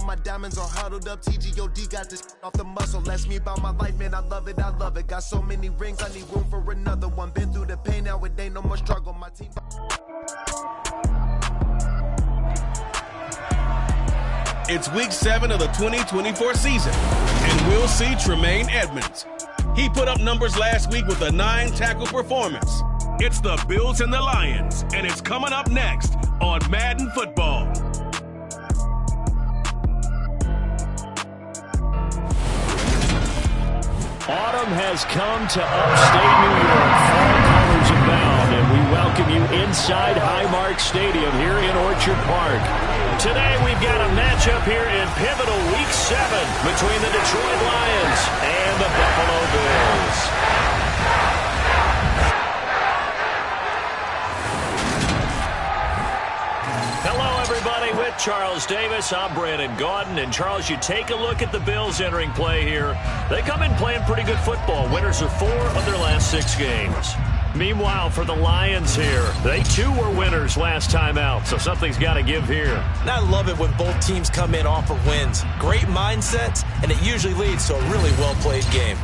my diamonds are huddled up. TGOD got this off the muscle. That's me about my life, man. I love it, I love it. Got so many rings, I need room for another one. Been through the pain, now it ain't no more struggle. My team. It's week 7 of the 2024 season, and we'll see Tremaine Edmunds. He put up numbers last week with a 9-tackle performance. It's the Bills and the Lions, and it's coming up next on Madden Football. Autumn has come to upstate New York. Fall colors abound, and we welcome you inside Highmark Stadium here in Orchard Park. Today we've got a matchup here in pivotal Week 7 between the Detroit Lions and the Buffalo Bills. Hello, everybody. With Charles Davis, I'm Brandon Gaudin. And, Charles, you take a look at the Bills entering play here. They come in playing pretty good football. Winners of 4 of their last 6 games. Meanwhile, for the Lions here, they too were winners last time out, so something's got to give here. And I love it when both teams come in off of wins. Great mindsets, and it usually leads to a really well-played game.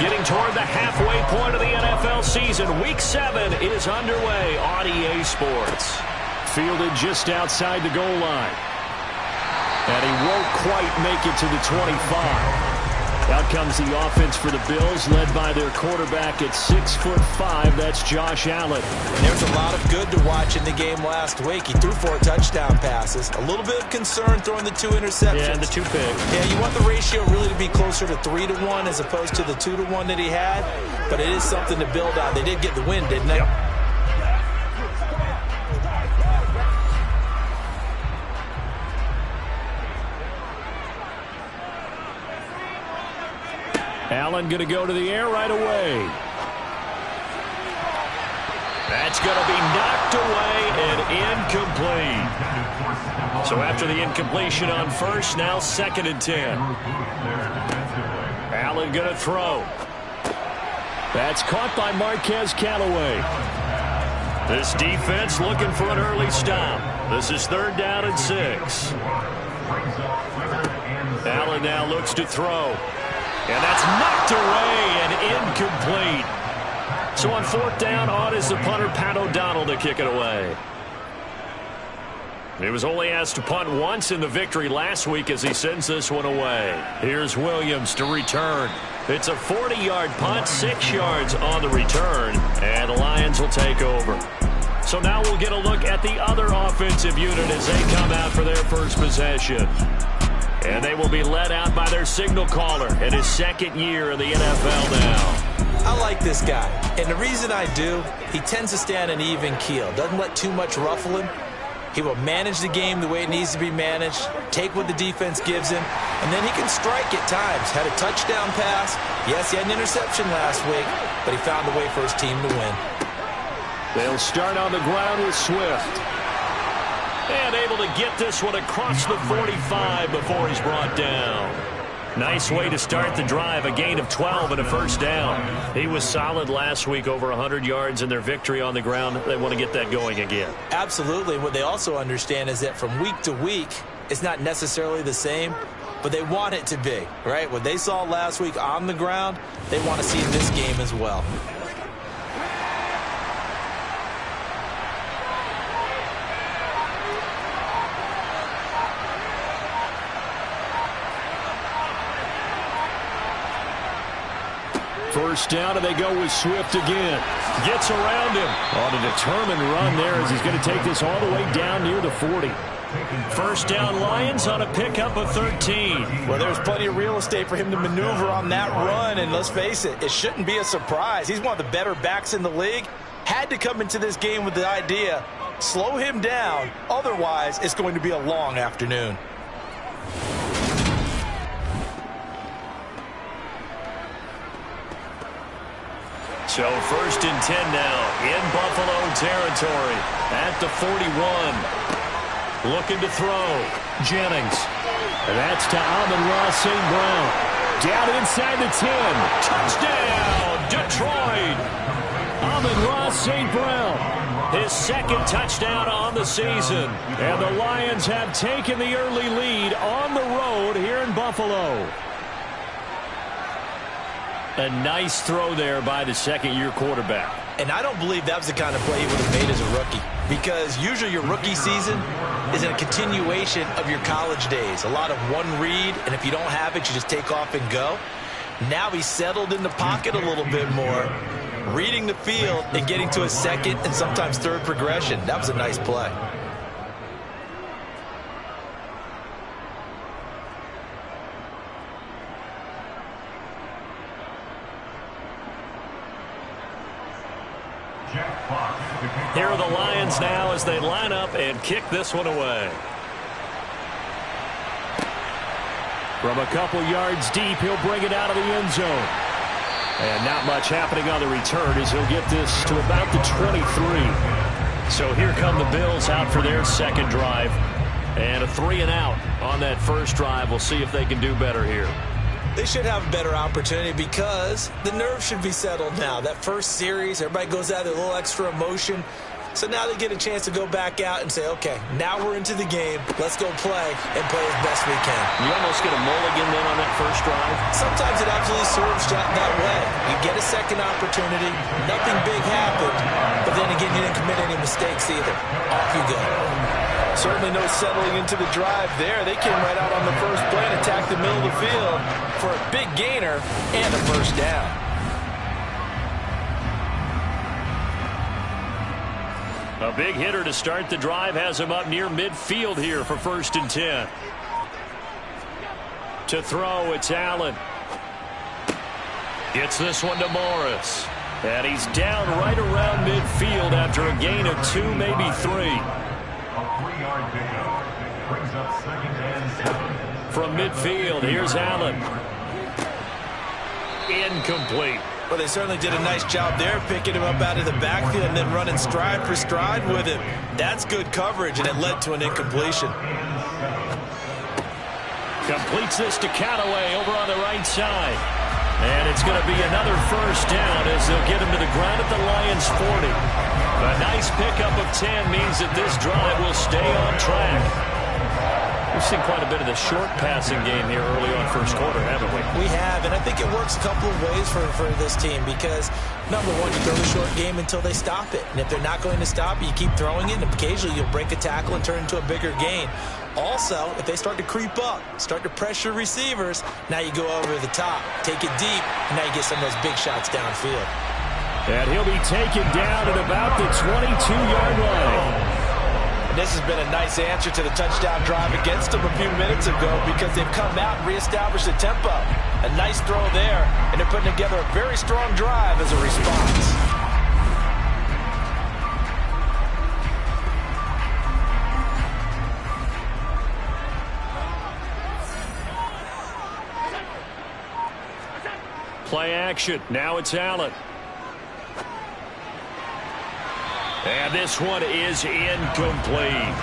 Getting toward the halfway point of the NFL season, Week 7 is underway on EA Sports. Fielded just outside the goal line. And he won't quite make it to the 25. Out comes the offense for the Bills, led by their quarterback at 6'5". That's Josh Allen. And there's a lot of good to watch in the game last week. He threw 4 touchdown passes. A little bit of concern throwing the 2 interceptions. Yeah, and the 2 picks. Yeah, you want the ratio really to be closer to 3-to-1 as opposed to the 2-to-1 that he had. But it is something to build on. They did get the win, didn't they? Yep. Allen going to go to the air right away. That's going to be knocked away and incomplete. So after the incompletion on first, now 2nd and 10. Allen going to throw. That's caught by Marquez Callaway. This defense looking for an early stop. This is 3rd down and 6. Allen now looks to throw. And that's knocked away and incomplete. So on 4th down, on is the punter, Pat O'Donnell, to kick it away. He was only asked to punt once in the victory last week as he sends this one away. Here's Williams to return. It's a 40-yard punt, 6 yards on the return, and the Lions will take over. So now we'll get a look at the other offensive unit as they come out for their first possession. And they will be led out by their signal caller in his 2nd year in the NFL now. I like this guy. And the reason I do, he tends to stay on an even keel. Doesn't let too much ruffle him. He will manage the game the way it needs to be managed, take what the defense gives him, and then he can strike at times. Had a touchdown pass. Yes, he had an interception last week, but he found a way for his team to win. They'll start on the ground with Swift. And able to get this one across the 45 before he's brought down. Nice way to start the drive, a gain of 12 and a 1st down. He was solid last week, over 100 yards in their victory on the ground. They want to get that going again. Absolutely. What they also understand is that from week to week, it's not necessarily the same, but they want it to be, right? What they saw last week on the ground, they want to see in this game as well. First down, and they go with Swift again. Gets around him on a determined run there as he's going to take this all the way down near the 40. First down, Lions on a pickup of 13. Well, there's plenty of real estate for him to maneuver on that run, and let's face it, it shouldn't be a surprise. He's one of the better backs in the league. Had to come into this game with the idea Slow him down. Otherwise, it's going to be a long afternoon. So 1st and 10 now in Buffalo territory at the 41. Looking to throw. Jennings. And that's to Amon-Ra St. Brown. Down inside the 10. Touchdown, Detroit. Amon-Ra St. Brown. His 2nd touchdown on the season. And the Lions have taken the early lead on the road here in Buffalo. A nice throw there by the second-year quarterback. And I don't believe that was the kind of play he would have made as a rookie. Because usually your rookie season is a continuation of your college days. A lot of one read, and if you don't have it, you just take off and go. Now he's settled in the pocket a little bit more, reading the field and getting to a 2nd and sometimes 3rd progression. That was a nice play. Here are the Lions now as they line up and kick this one away. From a couple yards deep, he'll bring it out of the end zone. And not much happening on the return as he'll get this to about the 23. So here come the Bills out for their 2nd drive. And a 3-and-out on that first drive. We'll see if they can do better here. They should have a better opportunity because the nerves should be settled now. That first series, everybody goes out with a little extra emotion. So now they get a chance to go back out and say, okay, now we're into the game. Let's go play and play as best we can. You almost get a mulligan then on that first drive? Sometimes it absolutely serves that way. You get a 2nd opportunity. Nothing big happened. But then again, you didn't commit any mistakes either. Off you go. Certainly no settling into the drive there. They came right out on the first play and attacked the middle of the field for a big gainer and a first down. A big hitter to start the drive has him up near midfield here for 1st and 10. To throw, it's Allen. Gets this one to Morris. And he's down right around midfield after a gain of 2, maybe 3. From midfield, here's Allen. Incomplete. Well, they certainly did a nice job there, picking him up out of the backfield and then running stride for stride with him. That's good coverage, and it led to an incompletion. Completes this to Callaway over on the right side. And it's going to be another first down as they'll get him to the ground at the Lions 40. A nice pickup of 10 means that this drive will stay on track. We've seen quite a bit of the short passing game here early on first quarter, haven't we? We have, and I think it works a couple of ways for this team because, number one, you throw the short game until they stop it. And if they're not going to stop it, you keep throwing it, and occasionally you'll break a tackle and turn into a bigger gain. Also, if they start to creep up, start to pressure receivers, now you go over the top, take it deep, and now you get some of those big shots downfield. And he'll be taken down at about the 22-yard line. This has been a nice answer to the touchdown drive against them a few minutes ago because they've come out and reestablished the tempo. A nice throw there, and they're putting together a very strong drive as a response. Play action. Now it's Allen. And this one is incomplete.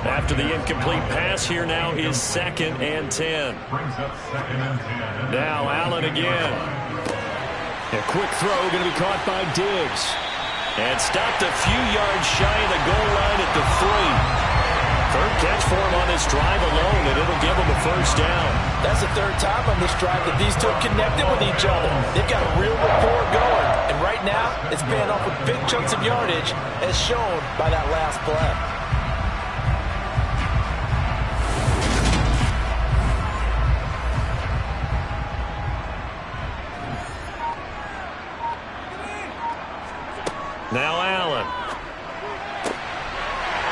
After the incomplete pass, here now is 2nd and 10. Now Allen again. A quick throw going to be caught by Diggs. And stopped a few yards shy of the goal line at the 3. Third catch for him on this drive alone, and it'll give him a first down. That's the 3rd time on this drive that these two have connected with each other. They've got a real rapport going. And right now, it's paying off with big chunks of yardage, as shown by that last play. Now Allen.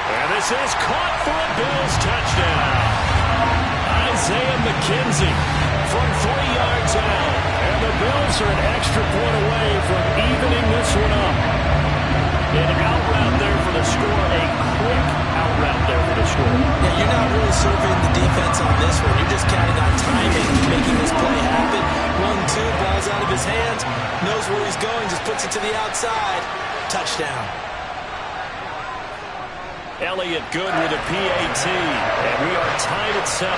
And this is caught for a Bills touchdown. Isaiah McKenzie from 3 yards out. And the Bills are an extra point away from evening this one up. An out route there for the score. A quick out route there for the score. Yeah, you're not really surveying the defense on this one. You're just counting on timing, making this play happen. 1-2, ball's out of his hands. Knows where he's going, just puts it to the outside. Touchdown. Elliott good with a PAT. And we are tied at 7.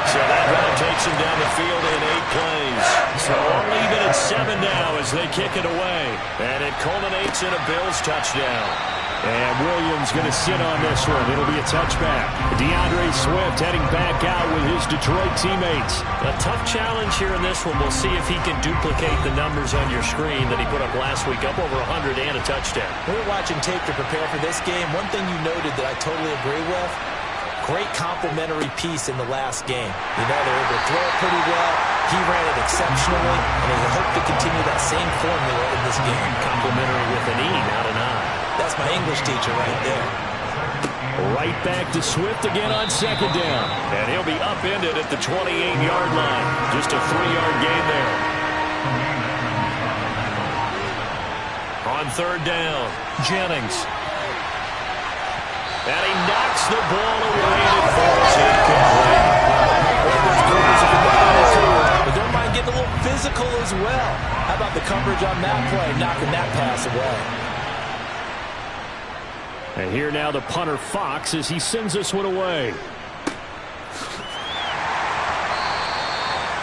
So that drive takes him down the field in 8 plays. So all even at 7 now as they kick it away. And it culminates in a Bills touchdown. And Williams going to sit on this one. It'll be a touchback. DeAndre Swift heading back out with his Detroit teammates. A tough challenge here in this one. We'll see if he can duplicate the numbers on your screen that he put up last week, up over 100 and a touchdown. We were watching tape to prepare for this game. One thing you noted that I totally agree with, great complementary piece in the last game. You know, they were able to throw it pretty well. He ran it exceptionally, and they hope to continue that same formula in this game. Complimentary with an E, not an I. That's my English teacher right there. Right back to Swift again on second down. And he'll be upended at the 28-yard line. Just a 3-yard gain there. On third down, Jennings. And he knocks the ball away and it falls incomplete. But don't mind getting a little physical as well. How about the coverage on that play, knocking that pass away? And here now the punter Fox as he sends this one away.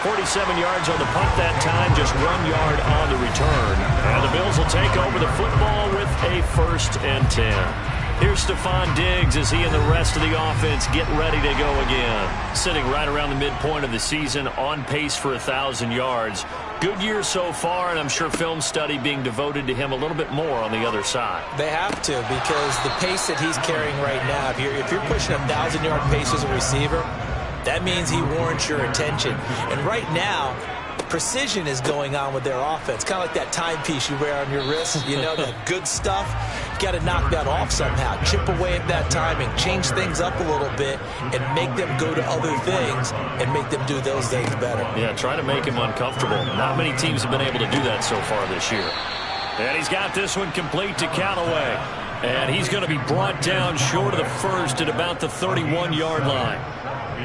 47 yards on the punt that time, just 1 yard on the return. And the Bills will take over the football with a 1st and 10. Here's Stephon Diggs as he and the rest of the offense get ready to go again. Sitting right around the midpoint of the season, on pace for 1,000 yards. Good year so far, and I'm sure film study being devoted to him a little bit more on the other side. They have to, because the pace that he's carrying right now, if you're pushing 1,000-yard pace as a receiver, that means he warrants your attention. And right now, precision is going on with their offense. Kind of like that timepiece you wear on your wrist. You know, that good stuff. You got to knock that off somehow. Chip away at that timing. Change things up a little bit and make them go to other things and make them do those things better. Yeah, try to make him uncomfortable. Not many teams have been able to do that so far this year. And he's got this one complete to Callaway. And he's going to be brought down short of the first at about the 31-yard line.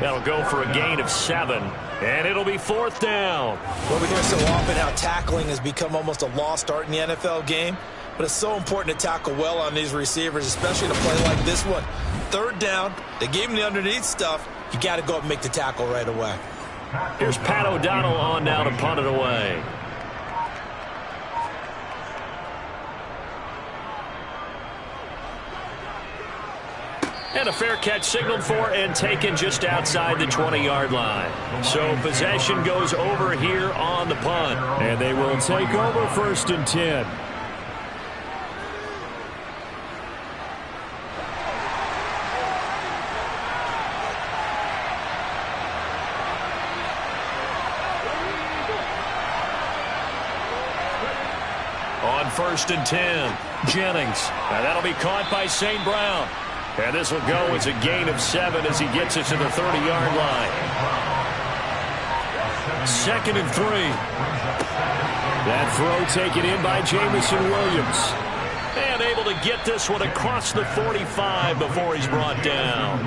That'll go for a gain of 7, and it'll be 4th down. Well, we hear so often how tackling has become almost a lost art in the NFL game, but it's so important to tackle well on these receivers, especially in a play like this one. 3rd down, they gave him the underneath stuff. You got to go up and make the tackle right away. Here's Pat O'Donnell on now to punt it away. And a fair catch signaled for and taken just outside the 20-yard line. So possession goes over here on the punt. And they will take over 1st and 10. On 1st and 10, Jennings. And that'll be caught by St. Brown. And this will go as a gain of 7 as he gets it to the 30-yard line. 2nd and 3. That throw taken in by Jameson Williams. And able to get this one across the 45 before he's brought down.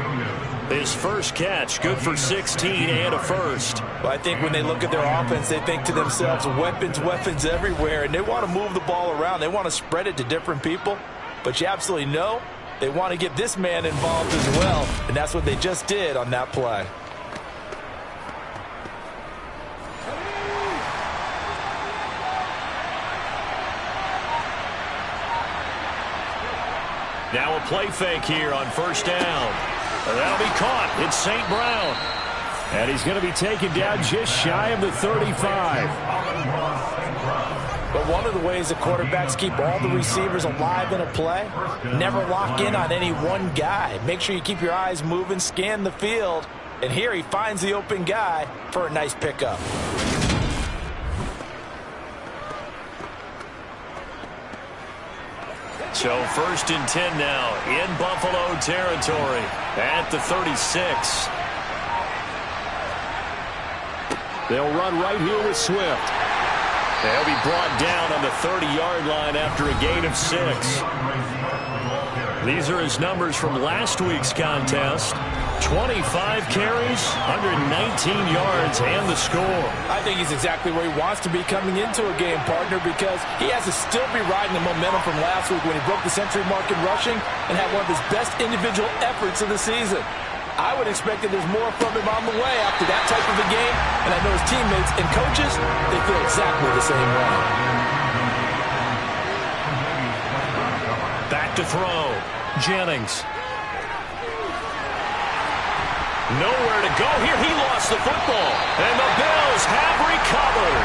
His first catch, good for 16 and a 1st. Well, I think when they look at their offense, they think to themselves, weapons everywhere, and they want to move the ball around. They want to spread it to different people. But you absolutely know they want to get this man involved as well, and that's what they just did on that play. Now a play fake here on 1st down. That'll be caught. It's St. Brown. And he's going to be taken down just shy of the 35. But one of the ways that quarterbacks keep all the receivers alive in a play, never lock in on any one guy. Make sure you keep your eyes moving, scan the field. And here he finds the open guy for a nice pickup. So 1st and 10 now in Buffalo territory at the 36. They'll run right here with Swift. They'll be brought down on the 30-yard line after a gain of 6. These are his numbers from last week's contest. 25 carries, 119 yards, and the score. I think he's exactly where he wants to be coming into a game, partner, because he has to still be riding the momentum from last week when he broke the century mark in rushing and had one of his best individual efforts of the season. I would expect that there's more from him on the way after that type of a game, and I know his teammates and coaches, they feel exactly the same way. Back to throw. Jennings. Nowhere to go here. He lost the football. And the Bills have recovered.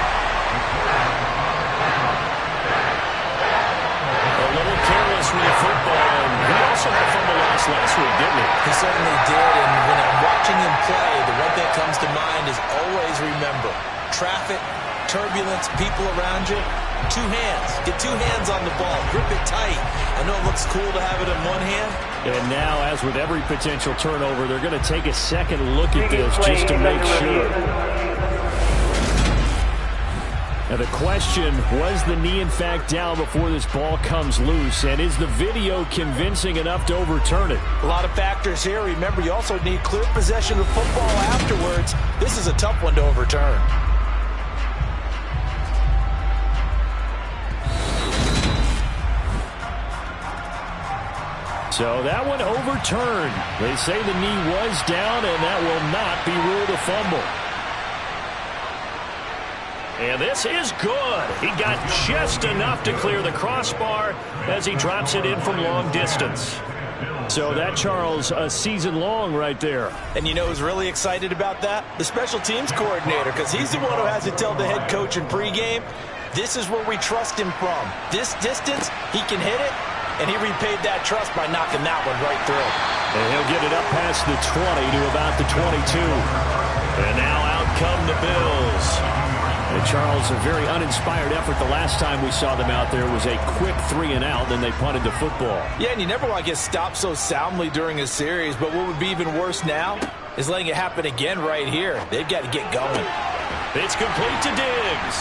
A little careless with the football. He also had a fumble loss last week, didn't he? He certainly did. And when I'm watching him play, the one thing that comes to mind is always remember. Traffic, turbulence, people around you. 2 hands. Get 2 hands on the ball. Grip it tight. I know it looks cool to have it in one hand. And now, as with every potential turnover, they're going to take a second look at this just to make sure. Now the question, was the knee in fact down before this ball comes loose? And is the video convincing enough to overturn it? A lot of factors here. Remember, you also need clear possession of football afterwards. This is a tough one to overturn. So that one overturned. They say the knee was down, and that will not be ruled a fumble. And this is good. He got just enough to clear the crossbar as he drops it in from long distance. So that, Charles, a season long right there. And you know who's really excited about that? The special teams coordinator, because he's the one who has to tell the head coach in pregame, this is where we trust him from. This distance, he can hit it. And he repaid that trust by knocking that one right through. And he'll get it up past the 20 to about the 22. And now out come the Bills. And Charles, a very uninspired effort. The last time we saw them out there was a quick 3 and out, then they punted the football. Yeah, and you never want to get stopped so soundly during a series. But what would be even worse now is letting it happen again right here. They've got to get going. It's complete to Diggs.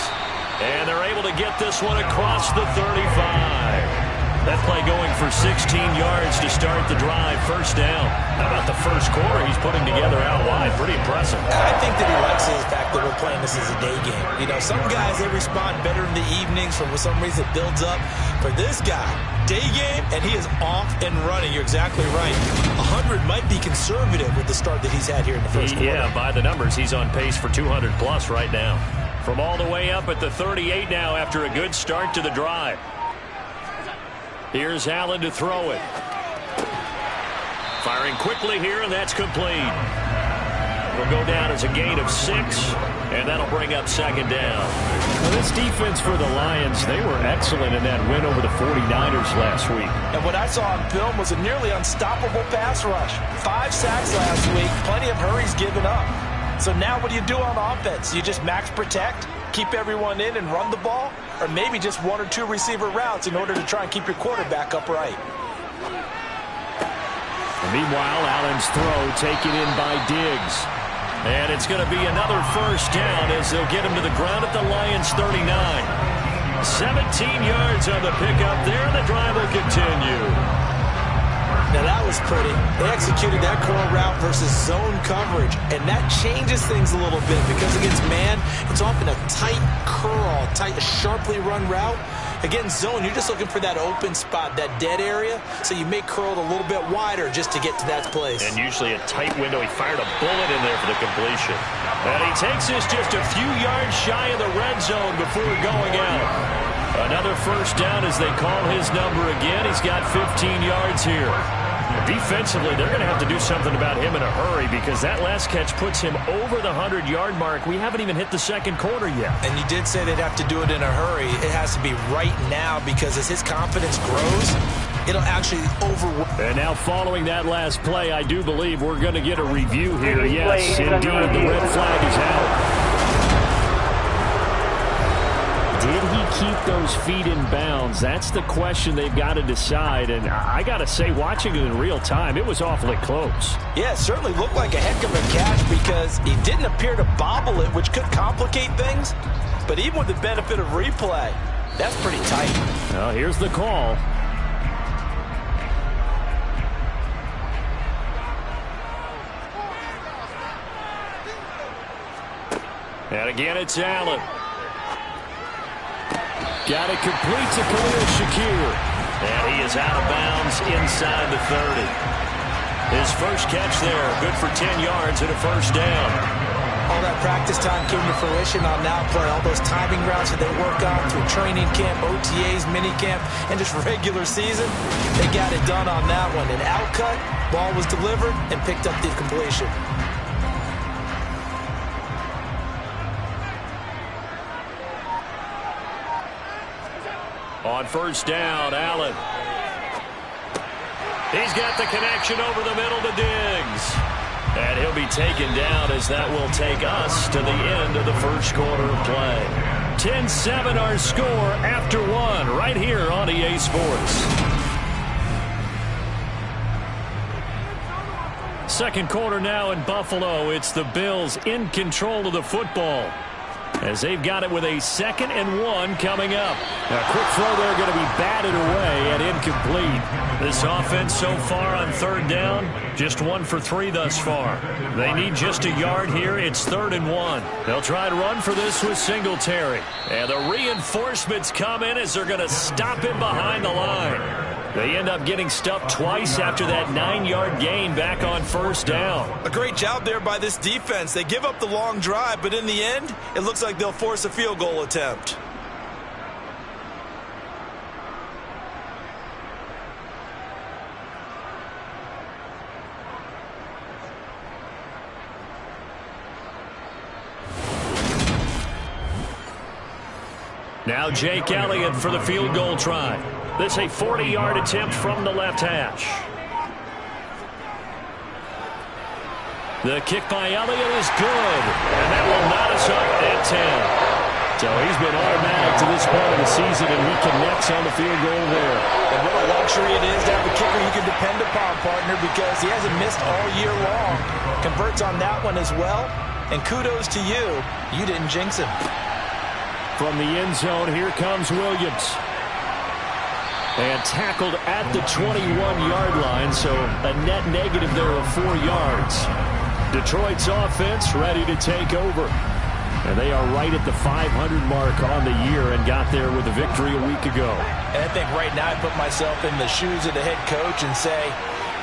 And they're able to get this one across the 35. That play going for 16 yards to start the drive. First down. How about the first quarter he's putting together out wide? Pretty impressive. I think that he likes the fact that we're playing this as a day game. You know, some guys, they respond better in the evenings. For some reason, it builds up. For this guy, day game, and he is off and running. You're exactly right. 100 might be conservative with the start that he's had here in the first quarter. Yeah, by the numbers, he's on pace for 200-plus right now. From all the way up at the 38 now after a good start to the drive. Here's Allen to throw it. Firing quickly here, and that's complete. It'll go down as a gain of 6, and that'll bring up second down. Well, this defense for the Lions, they were excellent in that win over the 49ers last week. And what I saw on film was a nearly unstoppable pass rush. 5 sacks last week, plenty of hurries given up. So now what do you do on offense? You just max protect, keep everyone in and run the ball? Or maybe just 1 or 2 receiver routes in order to try and keep your quarterback upright. Meanwhile, Allen's throw taken in by Diggs. And it's going to be another first down as they'll get him to the ground at the Lions' 39. 17 yards on the pickup there. The drive will continue. Now that was pretty. They executed that curl route versus zone coverage, and that changes things a little bit because against man, it's often a tight curl, sharply run route. Against zone, you're just looking for that open spot, that dead area, so you may curl it a little bit wider just to get to that place. And usually a tight window. He fired a bullet in there for the completion. And he takes this just a few yards shy of the red zone before going out. Another first down as they call his number again. He's got 15 yards here. Defensively, they're going to have to do something about him in a hurry because that last catch puts him over the 100-yard mark. We haven't even hit the second quarter yet. And you did say they'd have to do it in a hurry. It has to be right now because as his confidence grows, it'll actually overwork. And now following that last play, I do believe we're going to get a review here. Yes, indeed, the red flag is out. Did he keep those feet in bounds? That's the question they've got to decide. And I got to say, watching it in real time, it was awfully close. Yeah, it certainly looked like a heck of a catch because he didn't appear to bobble it, which could complicate things. But even with the benefit of replay, that's pretty tight. Well, here's the call. And again, it's Allen. Got it complete to Khalil Shakir. And he is out of bounds inside the 30. His first catch there, good for 10 yards and a first down. All that practice time came to fruition on now play. All those timing routes that they work on through training camp, OTAs, minicamp, and just regular season, they got it done on that one. An outcut, ball was delivered, and picked up the completion. On first down, Allen. He's got the connection over the middle to Diggs. And he'll be taken down as that will take us to the end of the first quarter of play. 10-7 our score after one right here on EA Sports. Second quarter now in Buffalo. It's the Bills in control of the football, as they've got it with a 2nd and 1 coming up. A quick throw there going to be batted away and incomplete. This offense so far on third down, just 1 for 3 thus far. They need just a yard here. It's 3rd and 1. They'll try to run for this with Singletary. And the reinforcements come in as they're going to stop him behind the line. They end up getting stuffed twice after that 9-yard gain back on first down. A great job there by this defense. They give up the long drive, but in the end, it looks like they'll force a field goal attempt. Now Jake Elliott for the field goal try. This a 40-yard attempt from the left hash. The kick by Elliott is good, and that will knot us up at 10. So he's been automatic to this part of the season, and he connects on the field goal there. And what a luxury it is to have a kicker you can depend upon, partner, because he hasn't missed all year long. Converts on that one as well, and kudos to you. You didn't jinx him. From the end zone, here comes Williams. And tackled at the 21-yard line, so a net negative there of 4 yards. Detroit's offense ready to take over. And they are right at the 500 mark on the year and got there with a victory a week ago. And I think right now I put myself in the shoes of the head coach and say,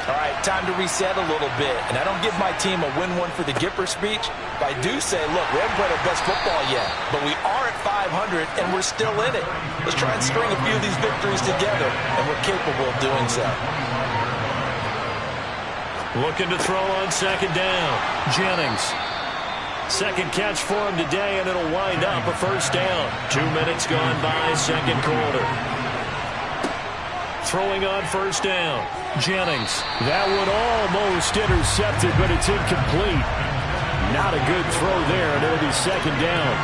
all right, time to reset a little bit. And I don't give my team a win one for the Gipper speech, but I do say, look, we haven't played our best football yet, but we are at 500 and we're still in it. Let's try and string a few of these victories together, and we're capable of doing so. Looking to throw on second down. Jennings. Second catch for him today, and it'll wind up a first down. 2 minutes gone by, second quarter. Throwing on first down. Jennings. That one almost intercepted, but it's incomplete. Not a good throw there, and it'll be second down.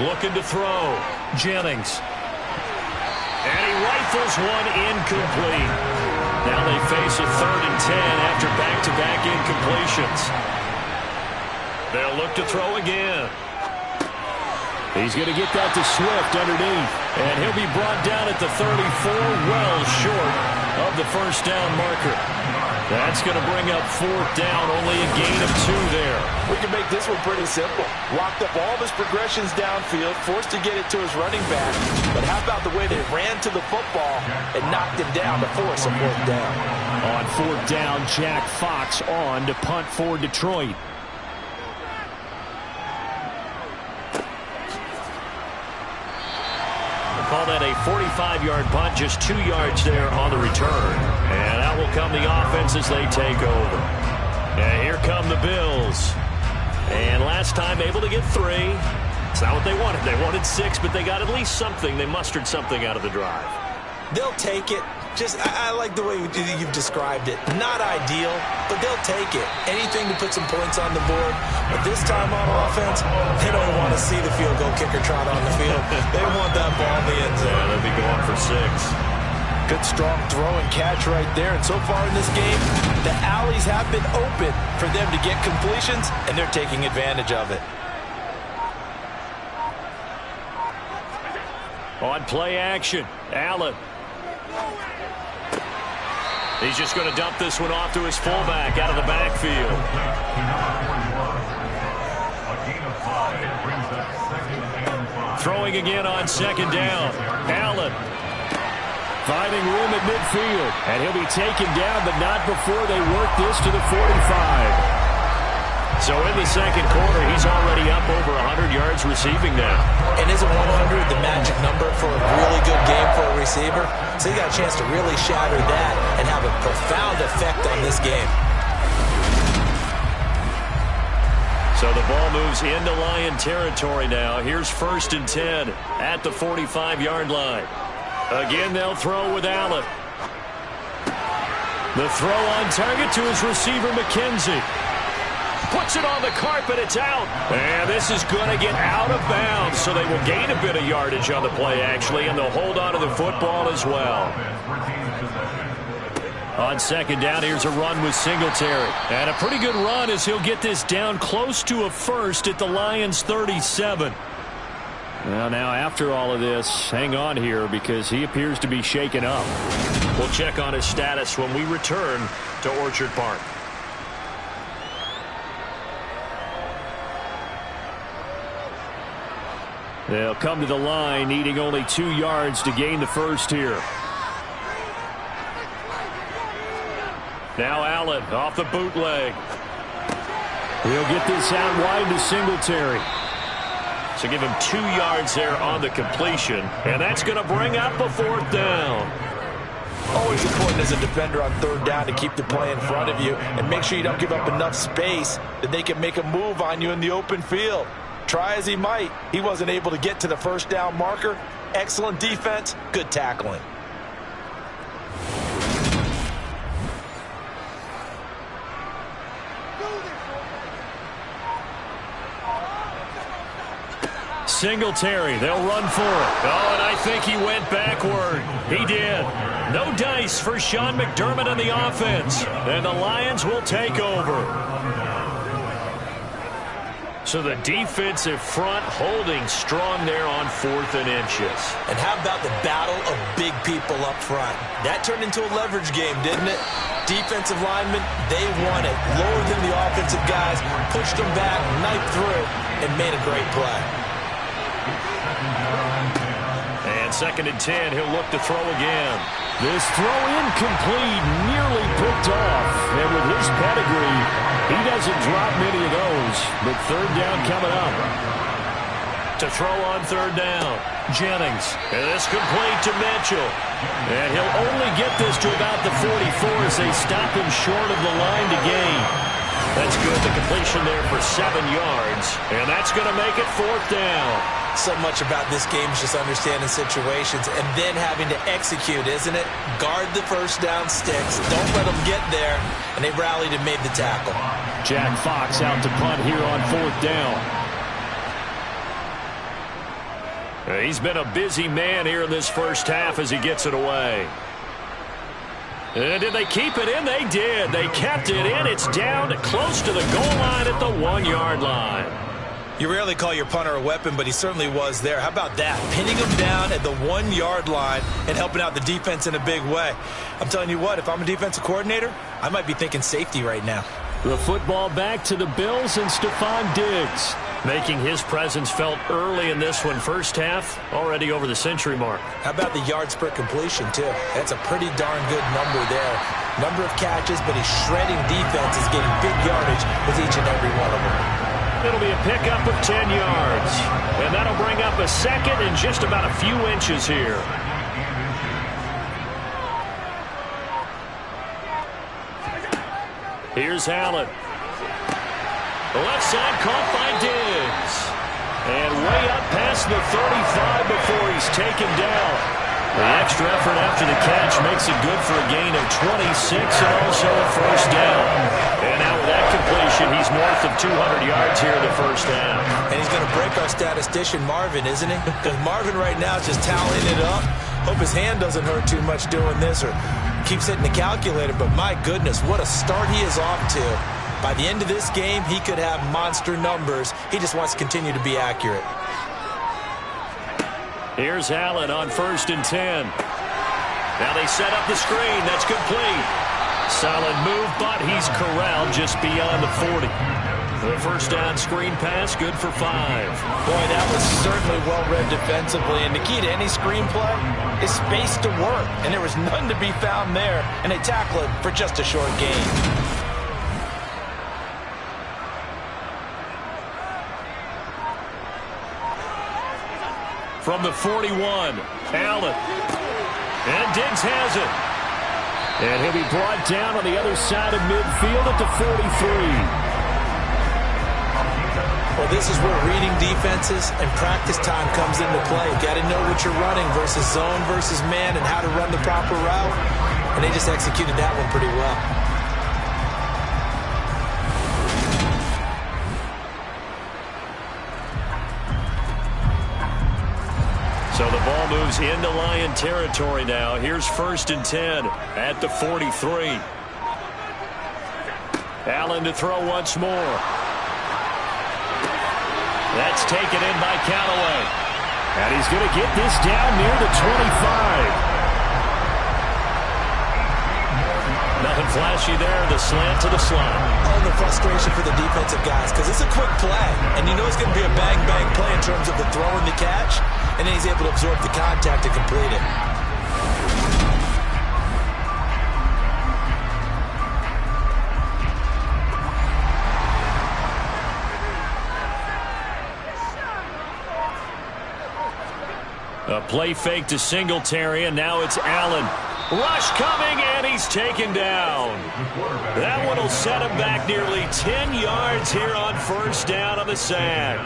Looking to throw. Jennings. And he rifles one incomplete. Now they face a 3rd and 10 after back-to-back incompletions. They'll look to throw again. He's going to get that to Swift underneath. And he'll be brought down at the 34, well short of the first down marker. That's going to bring up 4th down, only a gain of 2 there. We can make this one pretty simple. Locked up all of his progressions downfield, forced to get it to his running back. But how about the way they ran to the football and knocked him down to force a 4th down? On 4th down, Jack Fox on to punt for Detroit. Call that a 45-yard punt, just 2 yards there on the return. And out will come the offense as they take over. And here come the Bills. And last time able to get 3. It's not what they wanted. They wanted 6, but they got at least something. They mustered something out of the drive. They'll take it. I like the way you've described it. Not ideal, but they'll take it. Anything to put some points on the board. But this time on offense, they don't want to see the field goal kicker trot on the field. They want that ball in the end zone. Yeah, they'll be going for 6. Good strong throw and catch right there. And so far in this game, the alleys have been open for them to get completions, and they're taking advantage of it. On play action, Allen. He's just going to dump this one off to his fullback out of the backfield. Throwing again on 2nd down. Allen. Finding room at midfield. And he'll be taken down, but not before they work this to the 45. So in the 2nd quarter, he's already up over 100 yards receiving now. And isn't 100 the magic number for a really good game for a receiver? So he got a chance to really shatter that and have a profound effect on this game. So the ball moves into Lion territory now. Here's 1st and 10 at the 45-yard line. Again, they'll throw with Allen. The throw on target to his receiver, McKenzie. Puts it on the carpet, it's out. And this is going to get out of bounds, so they will gain a bit of yardage on the play, actually, and they'll hold on to the football as well. On 2nd down, here's a run with Singletary. And a pretty good run as he'll get this down close to a first at the Lions' 37. Well, now after all of this, hang on here because he appears to be shaken up. We'll check on his status when we return to Orchard Park. They'll come to the line, needing only 2 yards to gain the first here. Now Allen off the bootleg. He'll get this out wide to Singletary. So give him 2 yards there on the completion, and that's going to bring up a 4th down. Always important as a defender on 3rd down to keep the play in front of you and make sure you don't give up enough space that they can make a move on you in the open field. Try as he might, he wasn't able to get to the 1st down marker. Excellent defense, good tackling. Singletary, they'll run for it. Oh, and I think he went backward. He did. No dice for Sean McDermott on the offense. And the Lions will take over. So the defensive front holding strong there on 4th and inches. And how about the battle of big people up front? That turned into a leverage game, didn't it? Defensive linemen, they won it. Lower than the offensive guys, pushed them back, knifed through, and made a great play. And 2nd and 10, he'll look to throw again. This throw incomplete, nearly picked off. And with his pedigree, he doesn't drop many of those. But 3rd down coming up. To throw on 3rd down, Jennings. And this complete to Mitchell. And he'll only get this to about the 44 as they stop him short of the line to gain. That's good. The completion there for 7 yards. And that's going to make it 4th down. So much about this game is just understanding situations and then having to execute, isn't it? Guard the 1st down sticks. Don't let them get there. And they rallied and made the tackle. Jack Fox out to punt here on 4th down. He's been a busy man here in this first half as he gets it away. And did they keep it in? They did. They kept it in. It's down close to the goal line at the 1-yard line. You rarely call your punter a weapon, but he certainly was there. How about that? Pinning him down at the 1-yard line and helping out the defense in a big way. I'm telling you what, if I'm a defensive coordinator, I might be thinking safety right now. The football back to the Bills and Stephon Diggs. Making his presence felt early in this one. First half, already over the century mark. How about the yards per completion, too? That's a pretty darn good number there. Number of catches, but he's shredding defenses, getting big yardage with each and every one of them. It'll be a pickup of 10 yards. And that'll bring up a 2nd and just about a few inches here. Here's Allen. The left side caught by Diggs. And way up past the 35 before he's taken down. The extra effort after the catch makes it good for a gain of 26 and also a first down. And now with that completion, he's north of 200 yards here in the first half. And he's going to break our statistician Marvin, isn't he? Because Marvin right now is just tallying it up. Hope his hand doesn't hurt too much doing this or keeps hitting the calculator. But my goodness, what a start he is off to. By the end of this game, he could have monster numbers. He just wants to continue to be accurate. Here's Allen on 1st and 10. Now they set up the screen. That's complete. Solid move, but he's corralled just beyond the 40. The first down screen pass, good for 5. Boy, that was certainly well-read defensively. And the key to any screen play is space to work. And there was none to be found there. And they tackle it for just a short gain. From the 41, Allen. And Diggs has it. And he'll be brought down on the other side of midfield at the 43. Well, this is where reading defenses and practice time comes into play. Got to know what you're running versus zone versus man and how to run the proper route. And they just executed that one pretty well. So the ball moves into Lion territory now. Here's 1st and 10 at the 43. Allen to throw once more. That's taken in by Callaway. And he's going to get this down near the 25. Nothing flashy there. The slant to the slot. Oh, the frustration for the defensive guys because it's a quick play. And you know it's going to be a bang-bang play in terms of the throw and the catch. And then he's able to absorb the contact to complete it. A play fake to Singletary, and now it's Allen. Rush coming, and he's taken down. That one will set him back nearly 10 yards here on 1st down on the sack.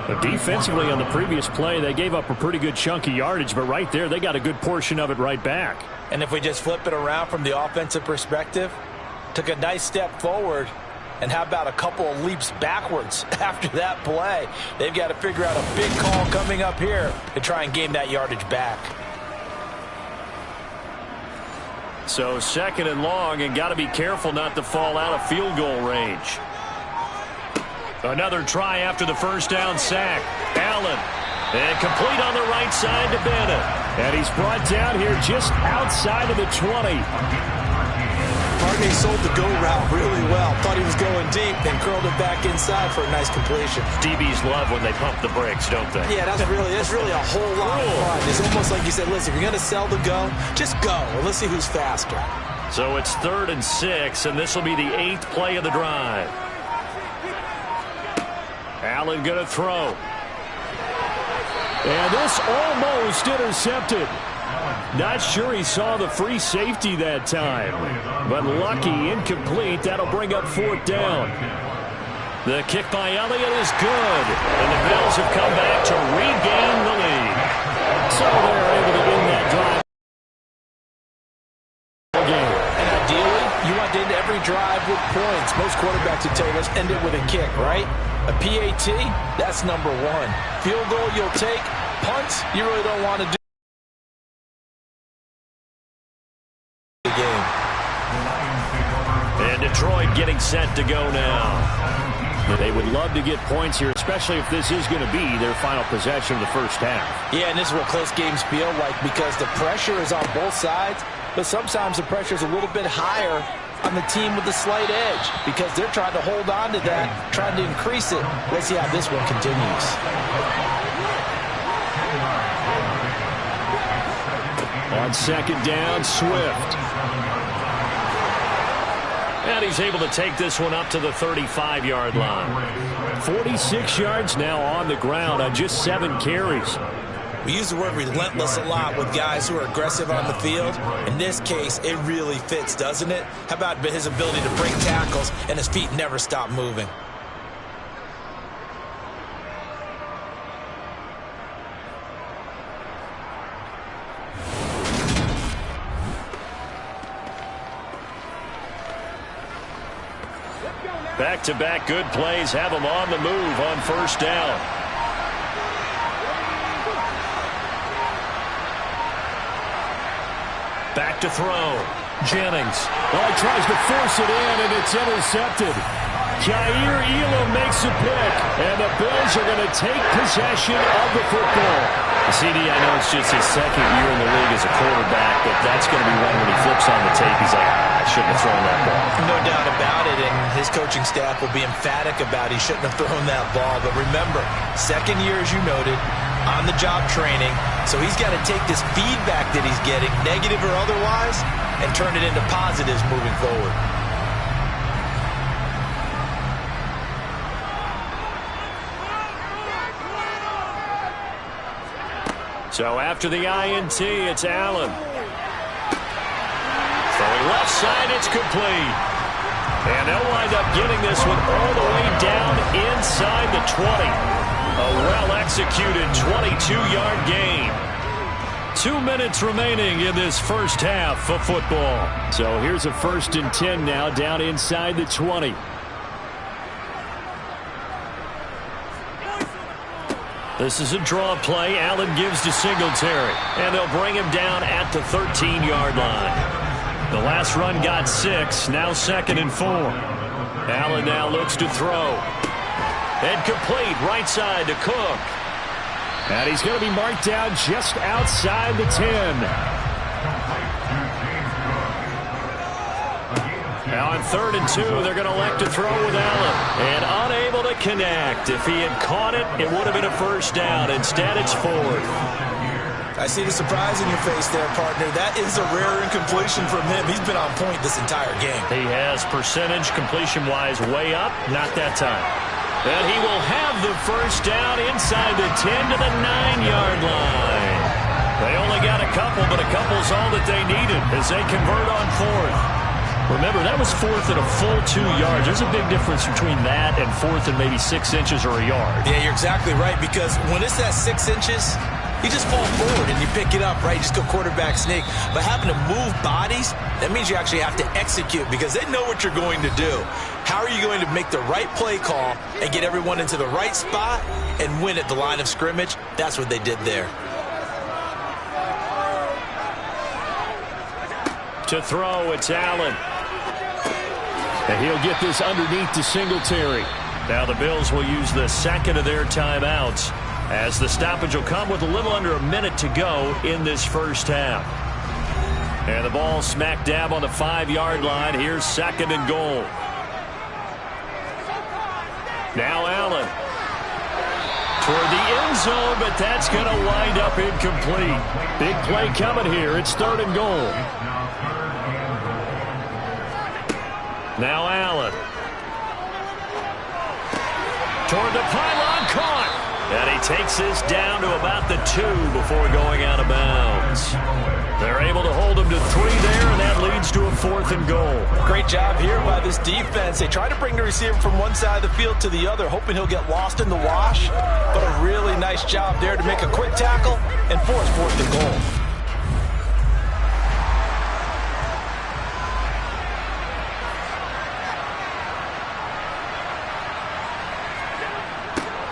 But defensively on the previous play, they gave up a pretty good chunk of yardage, but right there, they got a good portion of it right back. And if we just flip it around from the offensive perspective, took a nice step forward, and how about a couple of leaps backwards after that play? They've got to figure out a big call coming up here to try and gain that yardage back. So 2nd and long, and got to be careful not to fall out of field goal range. Another try after the 1st down sack. Allen. And complete on the right side to Bennett. And he's brought down here just outside of the 20. Barney sold the go route really well. Thought he was going deep, then curled it back inside for a nice completion. DBs love when they pump the brakes, don't they? Yeah, that's really a whole lot of fun. It's almost like you said, listen, if you're going to sell the go, just go. And let's see who's faster. So it's 3rd and 6, and this will be the 8th play of the drive. Allen going to throw. And this almost intercepted. Not sure he saw the free safety that time. But lucky, incomplete. That'll bring up 4th down. The kick by Elliott is good. And the Bills have come back to regain the lead. So they're able to win that drive. And ideally, you want to end every drive with points. Most quarterbacks would tell you, let's end it with a kick, right? A PAT, that's number 1. Field goal, you'll take. Punts, you really don't want to do. The game. And Detroit getting set to go now. They would love to get points here, especially if this is going to be their final possession of the first half. Yeah, and this is what close games feel like because the pressure is on both sides, but sometimes the pressure is a little bit higher on the team with the slight edge because they're trying to hold on to that, trying to increase it. Let's see how this one continues. On 2nd down, Swift. And he's able to take this one up to the 35-yard line. 46 yards now on the ground on just 7 carries. We use the word relentless a lot with guys who are aggressive on the field. In this case, it really fits, doesn't it? How about his ability to break tackles and his feet never stop moving? Back-to-back good plays have him on the move on first down. Back to throw. Jennings. Well, he tries to force it in, and it's intercepted. Jair Elam makes a pick, and the Bills are going to take possession of the football. CD, I know it's just his second year in the league as a quarterback, but that's going to be one when he flips on the tape. He's like, I shouldn't have thrown that ball. No doubt about it, and his coaching staff will be emphatic about he shouldn't have thrown that ball. But remember, second year, as you noted, on-the-job training, so he's got to take this feedback that he's getting, negative or otherwise, and turn it into positives moving forward. So after the INT, it's Allen. Throwing left side, it's complete. And they'll wind up getting this one all the way down inside the 20. A well-executed 22-yard gain. 2 minutes remaining in this first half of football. So here's a 1st and 10 now, down inside the 20. This is a draw play. Allen gives to Singletary. And they'll bring him down at the 13-yard line. The last run got 6. Now 2nd and 4. Allen now looks to throw. And complete right side to Cook. And he's going to be marked down just outside the 10. Now on 3rd and 2, they're going to elect to throw with Allen. And unable to connect. If he had caught it, it would have been a first down. Instead, it's 4th. I see the surprise in your face there, partner. That is a rare incompletion from him. He's been on point this entire game. He has percentage completion-wise way up. Not that time. And he will have the first down inside the 10 to the 9-yard line. They only got a couple, but a couple's all that they needed as they convert on 4th. Remember, that was 4th at a full 2 yards. There's a big difference between that and 4th and maybe 6 inches or a yard. Yeah, you're exactly right, because when it's that 6 inches, you just fall forward and you pick it up, right? You just go quarterback sneak. But having to move bodies, that means you actually have to execute because they know what you're going to do. How are you going to make the right play call and get everyone into the right spot and win at the line of scrimmage? That's what they did there. To throw, it's Allen. And he'll get this underneath to Singletary. Now the Bills will use the second of their timeouts as the stoppage will come with a little under a minute to go in this first half. And the ball smack dab on the 5-yard line. Here's 2nd and goal. Now Allen. Toward the end zone, but that's going to wind up incomplete. Big play coming here. It's 3rd and goal. Now Allen. Toward the pylon, caught. And he takes this down to about the 2 before going out of bounds. They're able to hold him to 3 there, and that leads to a 4th and goal. Great job here by this defense. They try to bring the receiver from one side of the field to the other, hoping he'll get lost in the wash. But a really nice job there to make a quick tackle and force 4th and goal.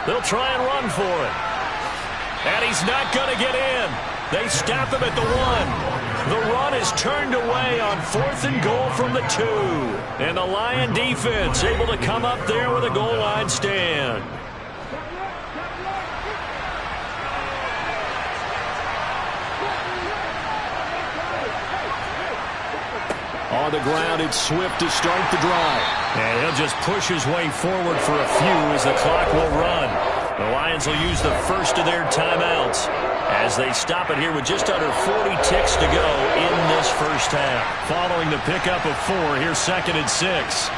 They'll try and run for it. And he's not going to get in. They stop him at the 1. The run is turned away on 4th and goal from the 2. And the Lion defense able to come up there with a goal line stand. On the ground, it's Swift to start the drive. And he'll just push his way forward for a few as the clock will run. The Lions will use the first of their timeouts as they stop it here with just under 40 ticks to go in this first half. Following the pickup of 4, here's 2nd and 6.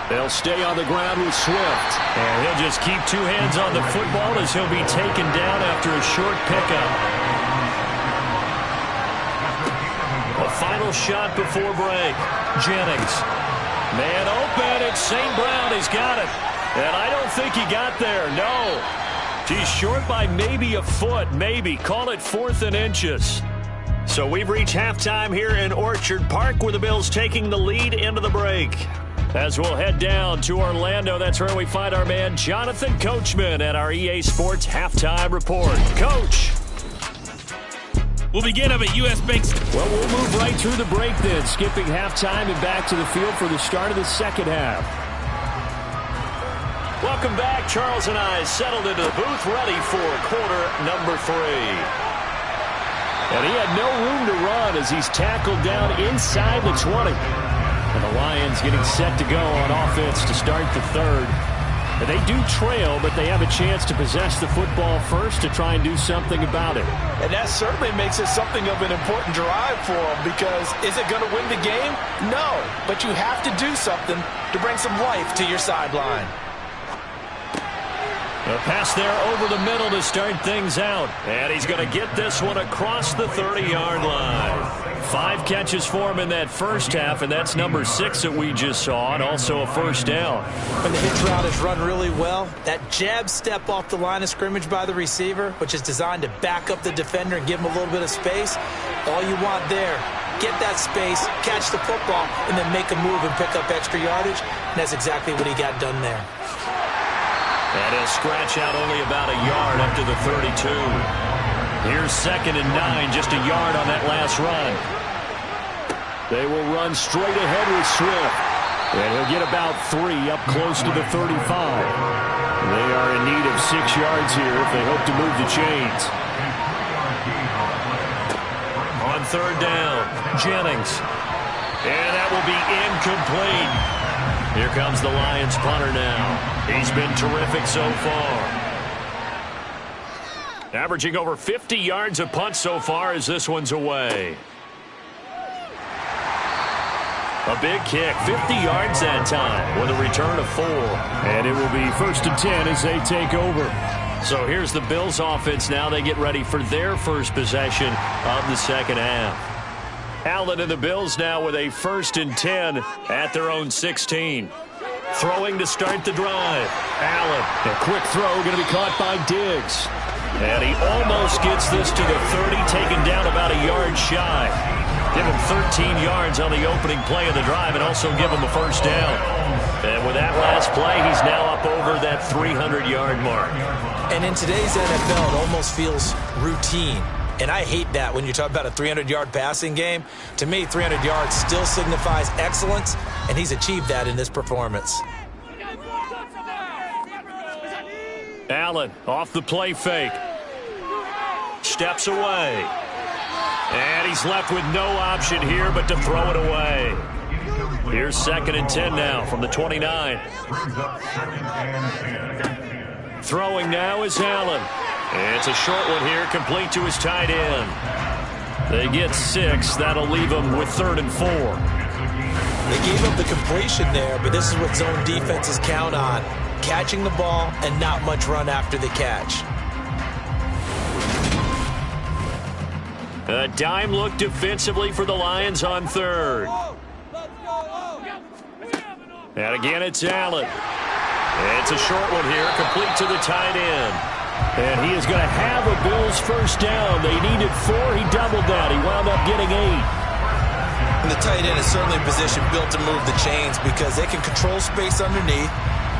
They'll stay on the ground with Swift. And he'll just keep 2 hands on the football as he'll be taken down after a short pickup. A final shot before break. Jennings. Man open. It's St. Brown. He's got it. And I don't think he got there. No. He's short by maybe a foot. Maybe. Call it 4th and inches. So we've reached halftime here in Orchard Park with the Bills taking the lead into the break. As we'll head down to Orlando, that's where we find our man Jonathan Coachman at our EA Sports Halftime Report. Coach. We'll begin up at U.S. Bank. Well, we'll move right through the break then, skipping halftime and back to the field for the start of the second half. Welcome back. Charles and I settled into the booth ready for quarter number 3. And he had no room to run as he's tackled down inside the 20. And the Lions getting set to go on offense to start the third. And they do trail, but they have a chance to possess the football first to try and do something about it. And that certainly makes it something of an important drive for them, because is it going to win the game? No, but you have to do something to bring some life to your sideline. A pass there over the middle to start things out. And he's going to get this one across the 30-yard line. 5 catches for him in that first half, and that's number 6 that we just saw, and also a first down. When the hitch route is run really well, that jab step off the line of scrimmage by the receiver, which is designed to back up the defender and give him a little bit of space, all you want there, get that space, catch the football, and then make a move and pick up extra yardage, and that's exactly what he got done there. And he'll scratch out only about a yard up to the 32. Here's 2nd and 9, just a yard on that last run. They will run straight ahead with Swift. And he'll get about 3 up close to the 35. They are in need of 6 yards here if they hope to move the chains. On 3rd down, Jennings. And that will be incomplete. Here comes the Lions punter now. He's been terrific so far. Averaging over 50 yards a punt so far as this one's away. A big kick, 50 yards that time with a return of 4. And it will be 1st and 10 as they take over. So here's the Bills offense now. They get ready for their first possession of the second half. Allen and the Bills now with a 1st and 10 at their own 16. Throwing to start the drive. Allen. A quick throw going to be caught by Diggs. And he almost gets this to the 30, taken down about a yard shy. Give him 13 yards on the opening play of the drive and also give him a first down. And with that last play, he's now up over that 300-yard mark. And in today's NFL, it almost feels routine. And I hate that when you talk about a 300-yard passing game. To me, 300 yards still signifies excellence, and he's achieved that in this performance. Allen off the play fake. Steps away. And he's left with no option here but to throw it away. Here's 2nd and 10 now from the 29. Throwing now is Allen. It's a short one here, complete to his tight end. They get 6. That'll leave them with 3rd and 4. They gave up the completion there, but this is what zone defenses count on. Catching the ball and not much run after the catch. A dime look defensively for the Lions on 3rd. And again, it's Allen. It's a short one here, complete to the tight end. And he is going to have a Bills first down. They needed 4. He doubled that. He wound up getting 8. And the tight end is certainly a position built to move the chains because they can control space underneath.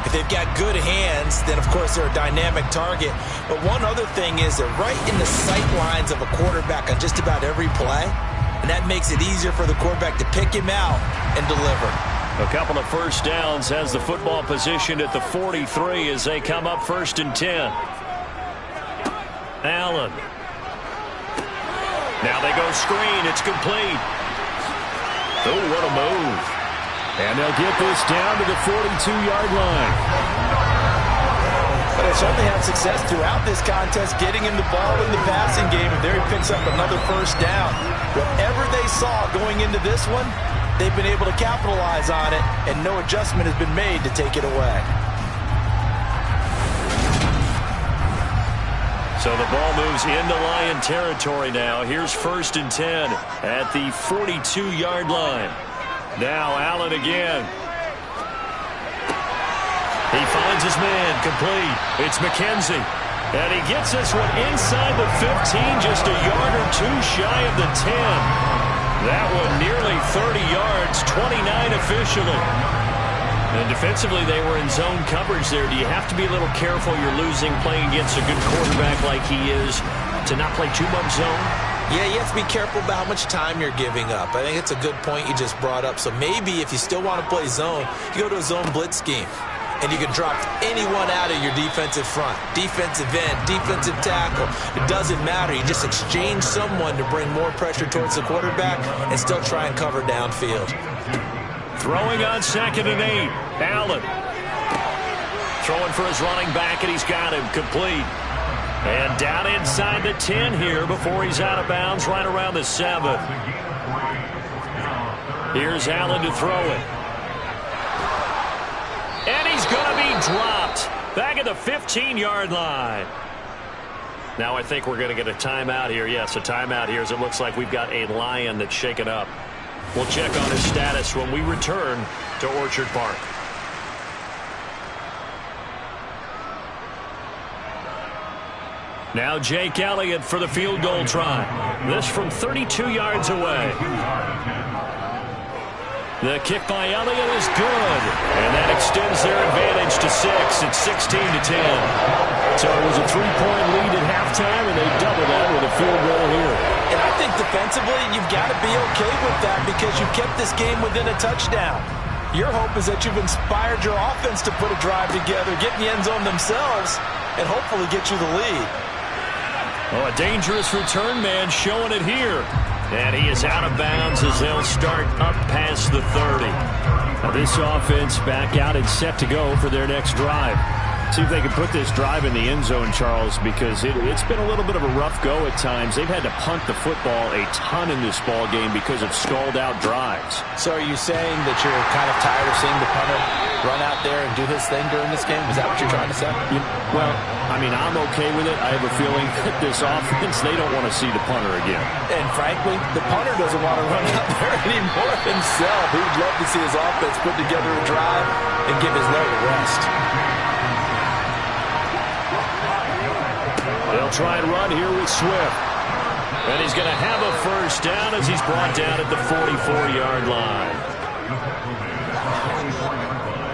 If they've got good hands, then, of course, they're a dynamic target. But one other thing is they're right in the sight lines of a quarterback on just about every play. And that makes it easier for the quarterback to pick him out and deliver. A couple of first downs has the football position at the 43 as they come up 1st and 10. Allen. Now they go screen. It's complete. Oh, what a move. And they'll get this down to the 42-yard line. But they certainly had success throughout this contest getting him the ball in the passing game, and there he picks up another first down. Whatever they saw going into this one, they've been able to capitalize on it, and no adjustment has been made to take it away. So the ball moves into Lion territory now. Here's 1st and 10 at the 42-yard line. Now Allen again. He finds his man, complete. It's McKenzie. And he gets this one inside the 15, just a yard or two shy of the 10. That one nearly 30 yards, 29 officially. And defensively, they were in zone coverage there. Do you have to be a little careful? You're losing playing against a good quarterback like he is to not play too much zone? Yeah, you have to be careful about how much time you're giving up. I think it's a good point you just brought up. So maybe if you still want to play zone, you go to a zone blitz scheme. And you can drop anyone out of your defensive front. Defensive end, defensive tackle. It doesn't matter. You just exchange someone to bring more pressure towards the quarterback and still try and cover downfield. Throwing on 2nd and 8. Allen. Throwing for his running back, and he's got him complete. And down inside the 10 here before he's out of bounds right around the 7. Here's Allen to throw it. And he's going to be dropped back at the 15-yard line. Now I think we're going to get a timeout here. Yes, a timeout here as it looks like we've got a Lion that's shaken up. We'll check on his status when we return to Orchard Park. Now Jake Elliott for the field goal try. This from 32 yards away. The kick by Elliott is good. And that extends their advantage to 6. It's 16-10. So it was a 3-point lead at halftime, and they double that with a field goal here. And I think defensively, you've got to be okay with that because you've kept this game within a touchdown. Your hope is that you've inspired your offense to put a drive together, get in the end zone themselves, and hopefully get you the lead. Oh, a dangerous return man showing it here. And he is out of bounds as they'll start up past the 30. Now this offense back out and set to go for their next drive. See if they can put this drive in the end zone, Charles, because it's been a little bit of a rough go at times. They've had to punt the football a ton in this ball game because of stalled-out drives. So are you saying that you're kind of tired of seeing the punter run out there and do his thing during this game? Is that what you're trying to say? Well, I mean, I'm okay with it. I have a feeling that this offense, they don't want to see the punter again. And frankly, the punter doesn't want to run out there anymore himself. He would love to see his offense put together a drive and give his leg a rest. They'll try and run here with Swift. And he's going to have a first down as he's brought down at the 44-yard line.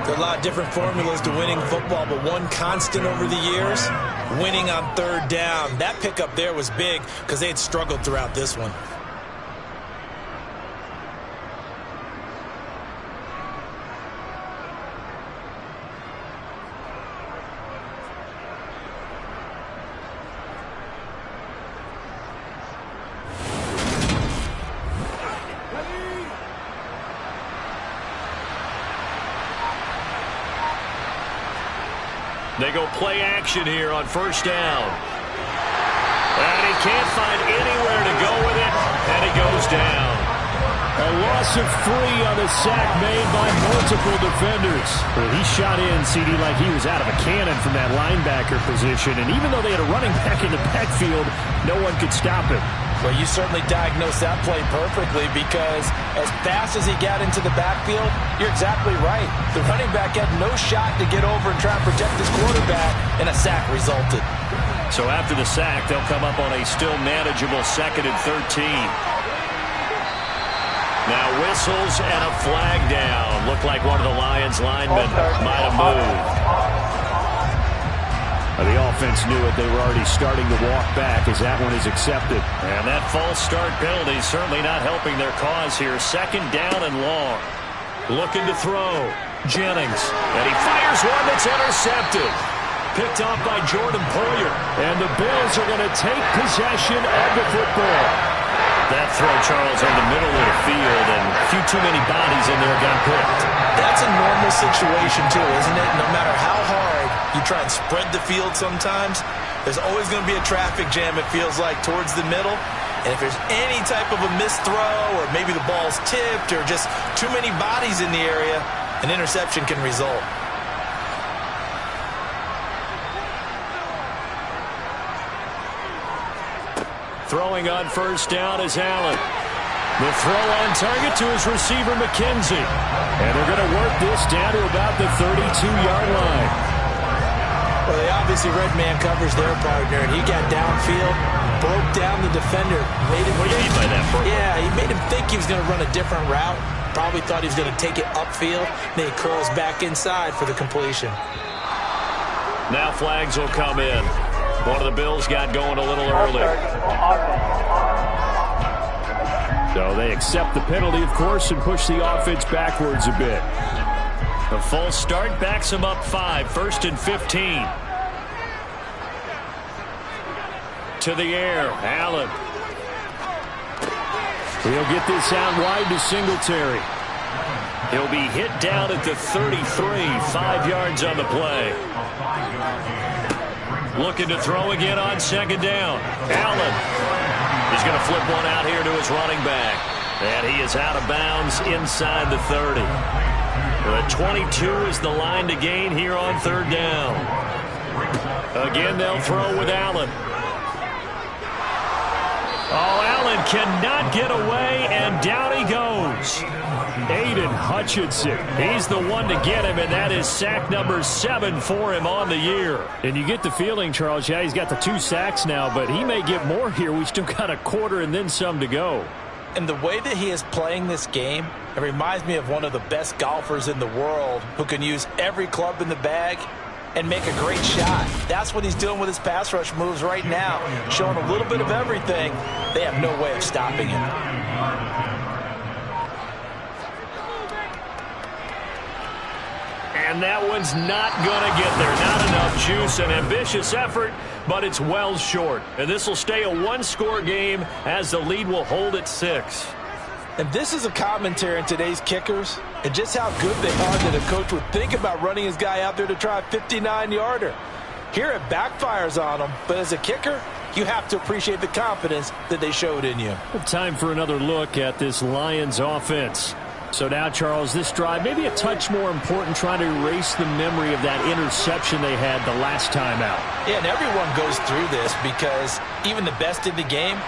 There are a lot of different formulas to winning football, but one constant over the years, winning on 3rd down. That pickup there was big because they had struggled throughout this one. They go play action here on 1st down. And he can't find anywhere to go with it, and he goes down. A loss of 3 on the sack made by multiple defenders. Well, he shot in, CD, like he was out of a cannon from that linebacker position. And even though they had a running back in the backfield, no one could stop him. Well, you certainly diagnosed that play perfectly because as fast as he got into the backfield, you're exactly right. The running back had no shot to get over and try and protect his quarterback, and a sack resulted. So after the sack, they'll come up on a still manageable 2nd and 13. Now whistles and a flag down. Looked like one of the Lions linemen might have moved. The offense knew it. They were already starting to walk back as that one is accepted. And that false start penalty certainly not helping their cause here. 2nd down and long. Looking to throw. Jennings. And he fires one that's intercepted. Picked off by Jordan Poyer. And the Bills are going to take possession of the football. That throw, Charles, in the middle of the field, and a few too many bodies in there got picked. That's a normal situation, too, isn't it? No matter how hard you try and spread the field sometimes, there's always going to be a traffic jam, it feels like, towards the middle. And if there's any type of a missed throw, or maybe the ball's tipped, or just too many bodies in the area, an interception can result. Throwing on 1st down is Allen. The throw on target to his receiver, McKenzie. And they're going to work this down to about the 32-yard line. Well, they obviously read man coverage their partner, and he got downfield, broke down the defender. Made him what do you mean by that, Bert? Yeah, he made him think he was going to run a different route. Probably thought he was going to take it upfield. Then he curls back inside for the completion. Now flags will come in. One of the Bills got going a little early. So they accept the penalty, of course, and push the offense backwards a bit. The false start backs him up 5, 1st and 15. To the air, Allen. He'll get this out wide to Singletary. He'll be hit down at the 33, 5 yards on the play. Looking to throw again on 2nd down. Allen. He's going to flip one out here to his running back. And he is out of bounds inside the 30. The 22 is the line to gain here on 3rd down. Again, they'll throw with Allen. Oh, Allen cannot get away, and down he goes. Aiden Hutchinson. He's the one to get him, and that is sack number 7 for him on the year. And you get the feeling, Charles, yeah, he's got the 2 sacks now, but he may get more here. We still got a quarter and then some to go. And the way that he is playing this game, it reminds me of one of the best golfers in the world who can use every club in the bag and make a great shot. That's what he's doing with his pass rush moves right now, showing a little bit of everything. They have no way of stopping him. And that one's not going to get there. Not enough juice. An ambitious effort, but it's well short. And this will stay a 1-score game as the lead will hold at 6. And this is a commentary on today's kickers and just how good they are that a coach would think about running his guy out there to try a 59-yarder. Here it backfires on him, but as a kicker, you have to appreciate the confidence that they showed in you. Time for another look at this Lions offense. So now, Charles, this drive maybe a touch more important, trying to erase the memory of that interception they had the last time out. Yeah, and everyone goes through this because even the best in the game,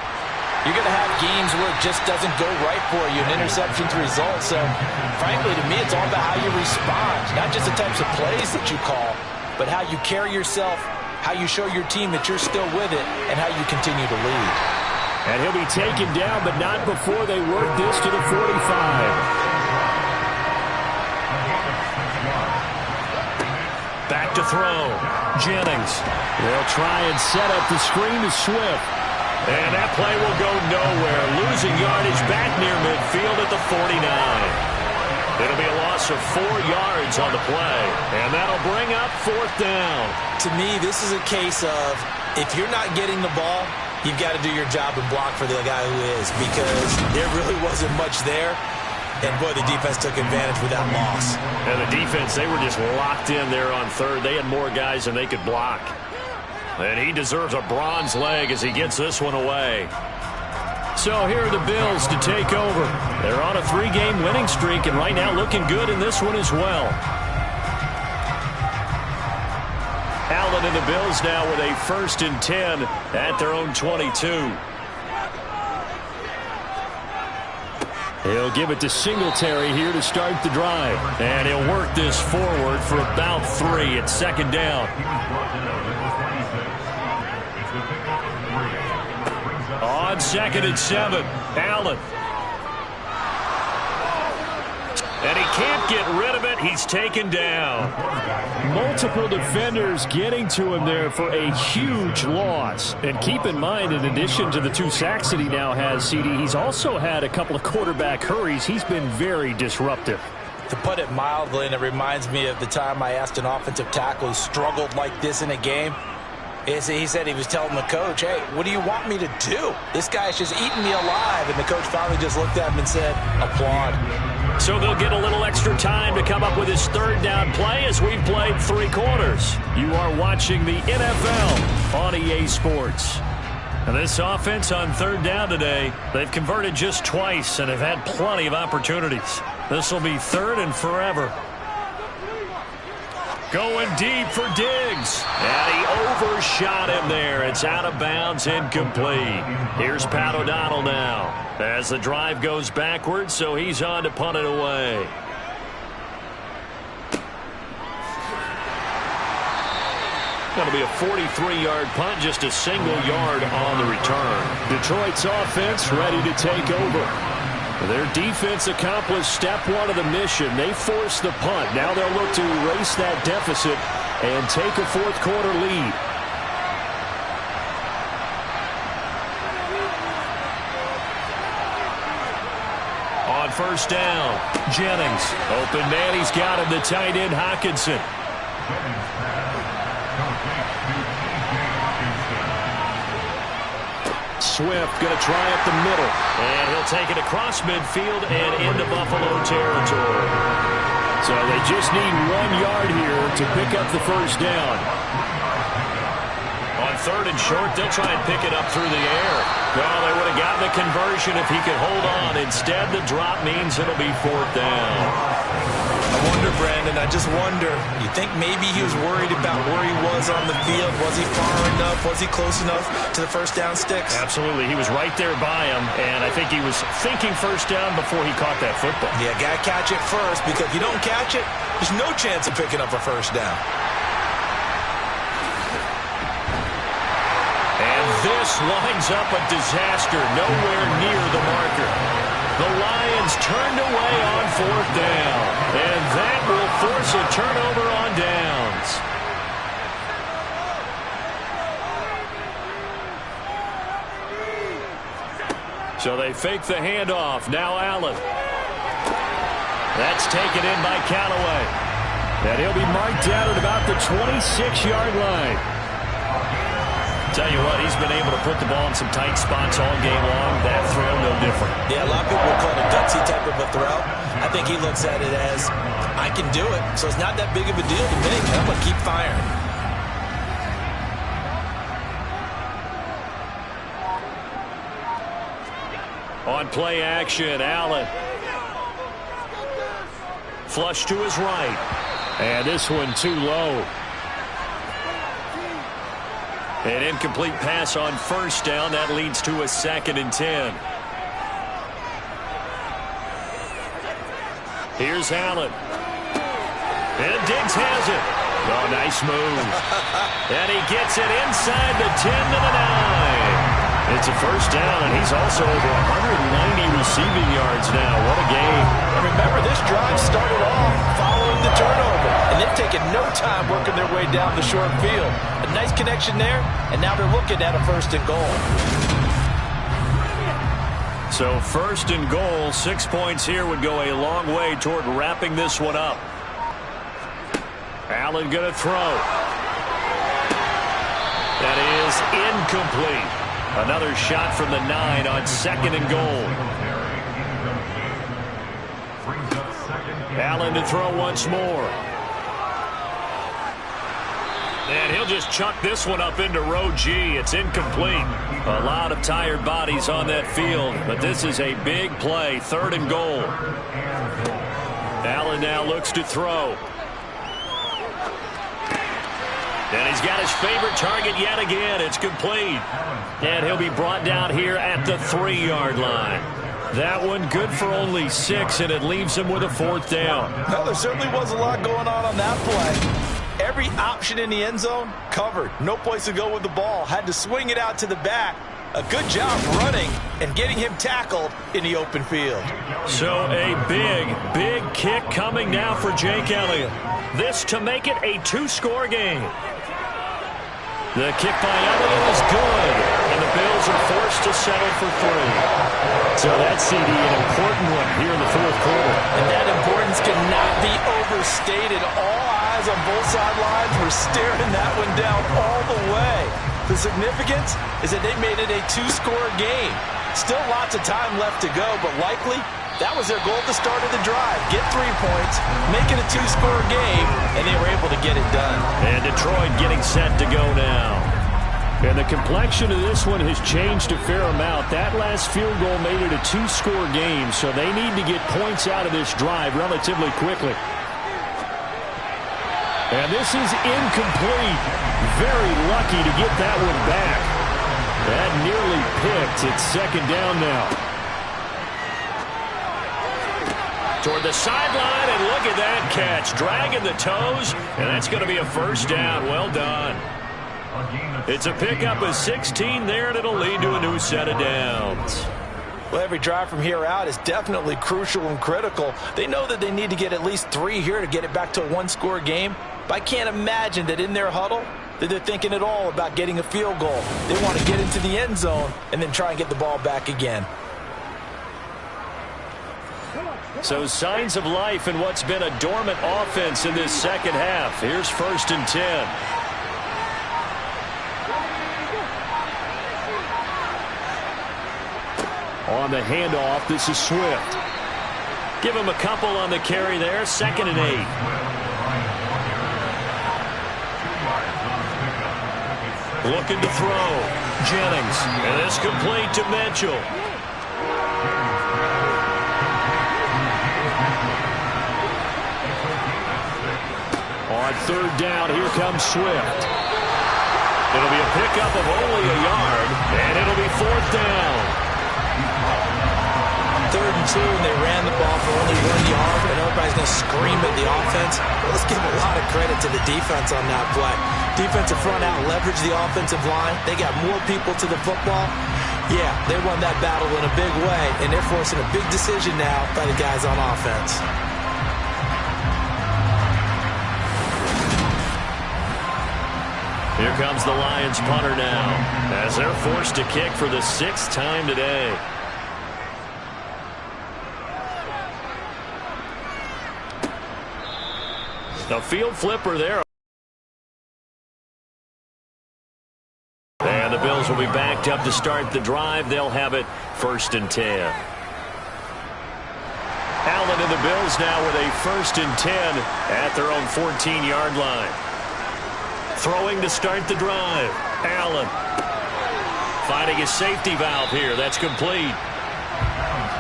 you're going to have games where it just doesn't go right for you, and interceptions result. So, frankly, to me, it's all about how you respond, not just the types of plays that you call, but how you carry yourself, how you show your team that you're still with it, and how you continue to lead. And he'll be taken down, but not before they work this to the 45. Back to throw. Jennings. They'll try and set up the screen to Swift. And that play will go nowhere. Losing yardage back near midfield at the 49. It'll be a loss of 4 yards on the play. And that'll bring up 4th down. To me, this is a case of if you're not getting the ball, you've got to do your job and block for the guy who is, because there really wasn't much there. And, boy, the defense took advantage with that loss. And the defense, they were just locked in there on 3rd. They had more guys than they could block. And he deserves a bronze leg as he gets this one away. So here are the Bills to take over. They're on a 3-game winning streak, and right now looking good in this one as well. Allen and the Bills now with a 1st and 10 at their own 22. He'll give it to Singletary here to start the drive. And he'll work this forward for about 3 at 2nd down. On 2nd and 7, Allen. And he can't get rid of it. He's taken down. Multiple defenders getting to him there for a huge loss. And keep in mind, in addition to the 2 sacks that he now has, CD, he's also had a couple of quarterback hurries. He's been very disruptive. To put it mildly, and it reminds me of the time I asked an offensive tackle who struggled like this in a game. He said he was telling the coach, hey, what do you want me to do? This guy's just eating me alive. And the coach finally just looked at him and said, applaud. So they'll get a little extra time to come up with his 3rd down play as we've played 3 quarters. You are watching the NFL on EA Sports. And this offense on 3rd down today, they've converted just twice and have had plenty of opportunities. This will be 3rd and forever. Going deep for Diggs. And he overshot him there. It's out of bounds, incomplete. Here's Pat O'Donnell now as the drive goes backwards, so he's on to punt it away. That'll be a 43-yard punt, just a single yard on the return. Detroit's offense ready to take over. Their defense accomplished step one of the mission. They forced the punt. Now they'll look to erase that deficit and take a fourth-quarter lead. On first down, Jennings. Open man, he's got him, the tight end, Hockenson. Swift going to try up the middle. And he'll take it across midfield and into Buffalo territory. So they just need 1 yard here to pick up the first down. On third and short, they'll try and pick it up through the air. Well, they would have gotten the conversion if he could hold on. Instead, the drop means it'll be fourth down. I wonder, Brandon, I just wonder, you think maybe he was worried about where he was on the field? Was he far enough? Was he close enough to the first down sticks? Absolutely. He was right there by him, and I think he was thinking first down before he caught that football. Yeah, got to catch it first, because if you don't catch it, there's no chance of picking up a first down. And this winds up a disaster, nowhere near the marker. The Lions turned away on fourth down, and that will force a turnover on downs. So they fake the handoff. Now Allen. That's taken in by Callaway. And he'll be marked out at about the 26-yard line. Tell you what, he's been able to put the ball in some tight spots all game long. That throw, no different. Yeah, a lot of people would call it a gutsy type of a throw. I think he looks at it as, I can do it, so it's not that big of a deal to make. I'm going to keep firing. On play action, Allen. Flush to his right. And this one too low. An incomplete pass on first down. That leads to a 2nd and 10. Here's Allen. And Diggs has it. Oh, nice move. And he gets it inside the 10 to the 9. It's a first down, and he's also over 190 receiving yards now. What a game. And remember, this drive started off following the turnover, and they've taken no time working their way down the short field. A nice connection there, and now they're looking at a first and goal. So first and goal, 6 points here would go a long way toward wrapping this one up. Allen going to throw. That is incomplete. Another shot from the 9 on 2nd and goal. Allen to throw once more. And he'll just chuck this one up into row G. It's incomplete. A lot of tired bodies on that field, but this is a big play. 3rd and goal. Allen now looks to throw. And he's got his favorite target yet again. It's complete. And he'll be brought down here at the 3-yard line. That one good for only 6, and it leaves him with a 4th down. No, there certainly was a lot going on that play. Every option in the end zone covered. No place to go with the ball. Had to swing it out to the back. A good job running and getting him tackled in the open field. So a big kick coming now for Jake Elliott. This to make it a 2-score game. The kick by Elliott is good, and the Bills are forced to settle for 3. So that's CD, an important one here in the 4th quarter. And that importance cannot be overstated. All eyes on both sidelines were staring that one down all the way. The significance is that they made it a 2-score game. Still lots of time left to go, but likely that was their goal at the start of the drive. Get 3 points, make it a 2-score game, and they were able to get it done. And Detroit getting set to go now. And the complexion of this one has changed a fair amount. That last field goal made it a 2-score game, so they need to get points out of this drive relatively quickly. And this is incomplete. Very lucky to get that one back. That nearly picked. It's 2nd down now. Toward the sideline, and look at that catch. Dragging the toes, and that's going to be a first down. Well done. It's a pickup of 16 there, and it'll lead to a new set of downs. Well, every drive from here out is definitely crucial and critical. They know that they need to get at least 3 here to get it back to a one-score game. But I can't imagine that in their huddle that they're thinking at all about getting a field goal. They want to get into the end zone and then try and get the ball back again. So signs of life in what's been a dormant offense in this second half. Here's 1st and 10. On the handoff, this is Swift. Give him a couple on the carry there. 2nd and 8. Looking to throw. Jennings. And it's complete to Mitchell. On 3rd down, here comes Swift. It'll be a pickup of only a yard, and it'll be 4th down. 3rd and 2, and they ran the ball for only 1 yard, and everybody's going to scream at the offense. Well, let's give a lot of credit to the defense on that play. Defensive front out leveraged the offensive line. They got more people to the football. Yeah, they won that battle in a big way, and they're forcing a big decision now by the guys on offense. Here comes the Lions punter now, as they're forced to kick for the 6th time today. The field flipper there. And the Bills will be backed up to start the drive. They'll have it 1st and 10. Allen and the Bills now with a 1st and 10 at their own 14-yard line. Throwing to start the drive. Allen finding his safety valve here. That's complete.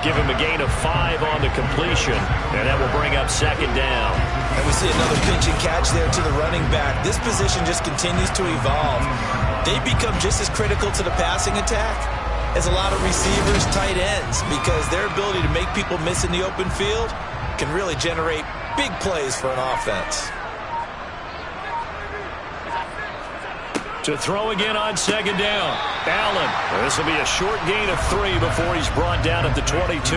Give him a gain of 5 on the completion, and that will bring up 2nd down. And we see another pitch and catch there to the running back. This position just continues to evolve. They become just as critical to the passing attack as a lot of receivers, tight ends, because their ability to make people miss in the open field can really generate big plays for an offense. To throw again on 2nd down. Allen. This will be a short gain of 3 before he's brought down at the 22.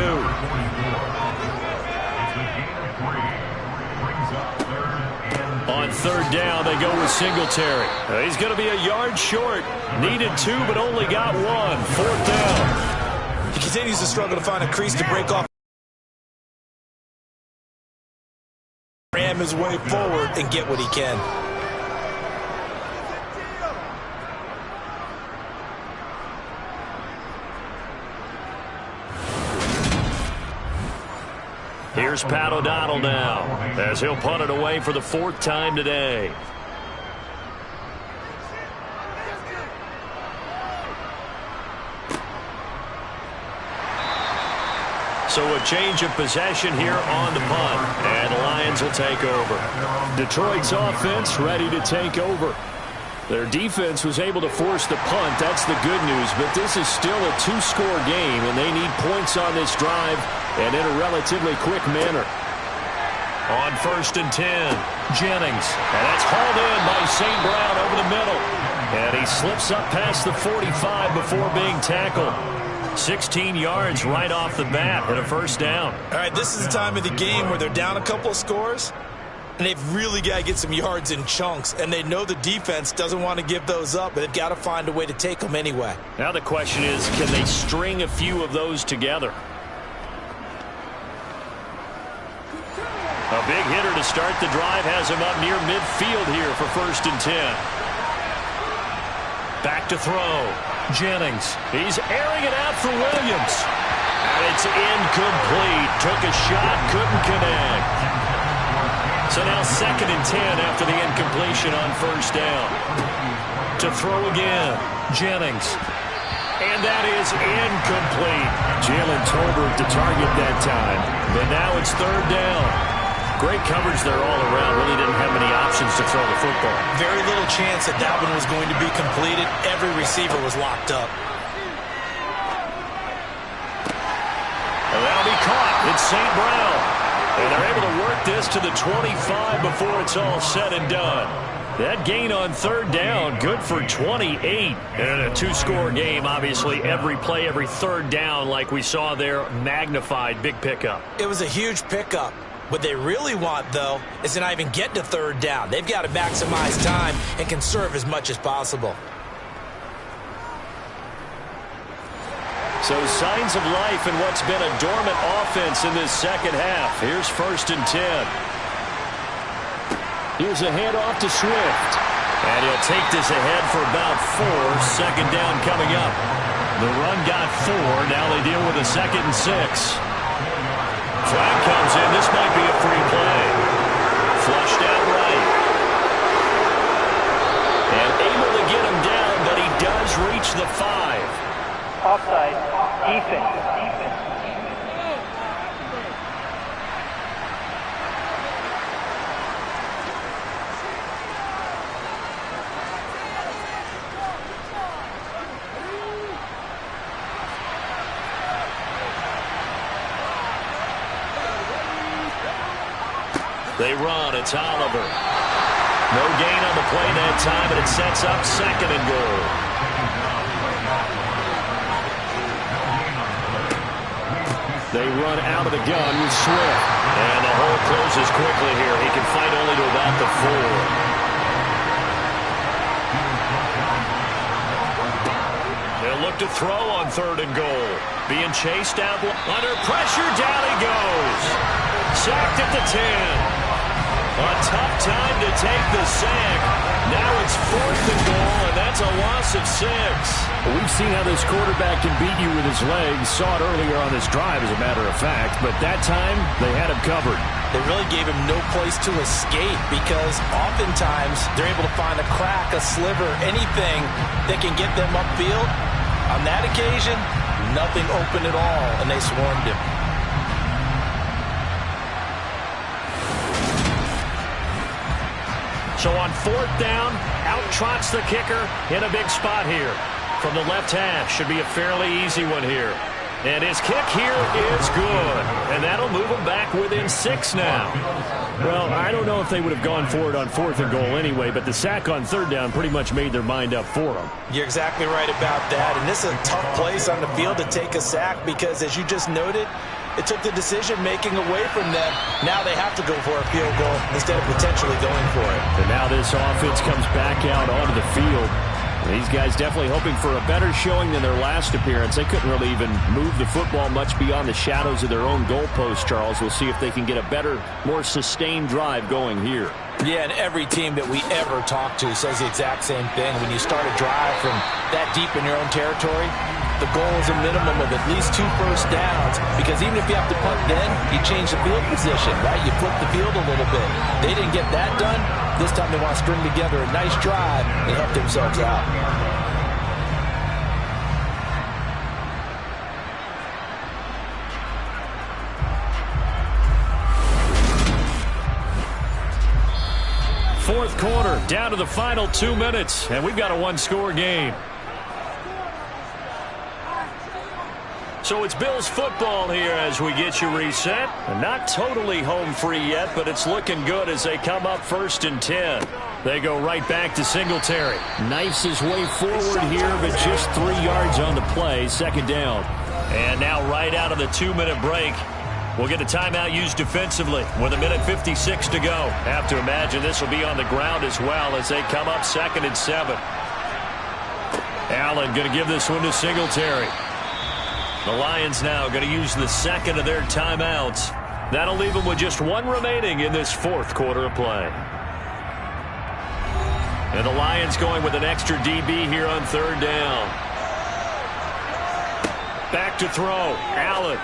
On 3rd down, they go with Singletary. He's going to be a yard short. Needed 2, but only got 1. 4th down. He continues to struggle to find a crease to break off. Ram his way forward and get what he can. Here's Pat O'Donnell now, as he'll punt it away for the 4th time today. So a change of possession here on the punt, and the Lions will take over. Detroit's offense ready to take over. Their defense was able to force the punt. That's the good news, but this is still a 2-score game, and they need points on this drive and in a relatively quick manner. On 1st and 10, Jennings. And that's hauled in by St. Brown over the middle. And he slips up past the 45 before being tackled. 16 yards right off the bat and a 1st down. All right, this is the time of the game where they're down a couple of scores, and they've really got to get some yards in chunks, and they know the defense doesn't want to give those up, but they've got to find a way to take them anyway. Now the question is, can they string a few of those together? A big hitter to start the drive has him up near midfield here for 1st and 10. Back to throw. Jennings. He's airing it out for Williams. And it's incomplete. Took a shot, couldn't connect. So now 2nd and 10 after the incompletion on 1st down. To throw again. Jennings. And that is incomplete. Jalen Tolbert to target that time. But now it's 3rd down. Great coverage there all around. Really didn't have many options to throw the football. Very little chance that that one was going to be completed. Every receiver was locked up. And that'll be caught. It's St. Brown. And they're able to work this to the 25 before it's all said and done. That gain on third down, good for 28. And in a two-score game, obviously, every play, every third down, like we saw there, magnified. Big pickup. It was a huge pickup. What they really want, though, is to not even get to third down. They've got to maximize time and conserve as much as possible. So signs of life in what's been a dormant offense in this second half. Here's 1st and 10. Here's a handoff to Swift. And he'll take this ahead for about 4. Second down coming up. The run got 4. Now they deal with a 2nd and 6. Flag comes in. This might be a free play. Flushed out right. And able to get him down, but he does reach the 5. Offside, defense. They run. It's Oliver. No gain on the play that time, and it sets up 2nd and goal. They run out of the gun with Swift. And the hole closes quickly here. He can fight only to about the 4. They'll look to throw on 3rd and goal. Being chased out. Under pressure, down he goes. Sacked at the 10. A tough time to take the sack. Now it's 4th and goal, and that's a loss of 6. We've seen how this quarterback can beat you with his legs. Saw it earlier on this drive, as a matter of fact. But that time, they had him covered. They really gave him no place to escape because oftentimes they're able to find a crack, a sliver, anything that can get them upfield. On that occasion, nothing open at all, and they swarmed him. So on 4th down, out trots the kicker in a big spot here. From the left half, should be a fairly easy one here. And his kick here is good. And that'll move him back within 6 now. Well, I don't know if they would have gone for it on 4th and goal anyway, but the sack on 3rd down pretty much made their mind up for them. You're exactly right about that. And this is a tough place on the field to take a sack because, as you just noted, it took the decision-making away from them. Now they have to go for a field goal instead of potentially going for it. And now this offense comes back out onto the field. These guys definitely hoping for a better showing than their last appearance. They couldn't really even move the football much beyond the shadows of their own goalpost, Charles. We'll see if they can get a better, more sustained drive going here. Yeah, and every team that we ever talk to says the exact same thing. When you start a drive from that deep in your own territory, the goal is a minimum of at least 2 first downs, because even if you have to punt then, you change the field position, right? You flip the field a little bit. They didn't get that done. This time they want to string together a nice drive and help themselves out. Fourth quarter, down to the final 2 minutes, and we've got a 1-score game. So it's Bills football here as we get you reset. Not totally home free yet, but it's looking good as they come up 1st and 10. They go right back to Singletary. Knifes his way forward here, but just 3 yards on the play. 2nd down. And now right out of the 2-minute break, we'll get a timeout used defensively with 1:56 to go. Have to imagine this will be on the ground as well as they come up 2nd and 7. Allen going to give this one to Singletary. The Lions now going to use the 2nd of their timeouts. That'll leave them with just 1 remaining in this 4th quarter of play. And the Lions going with an extra DB here on 3rd down. Back to throw. Allen.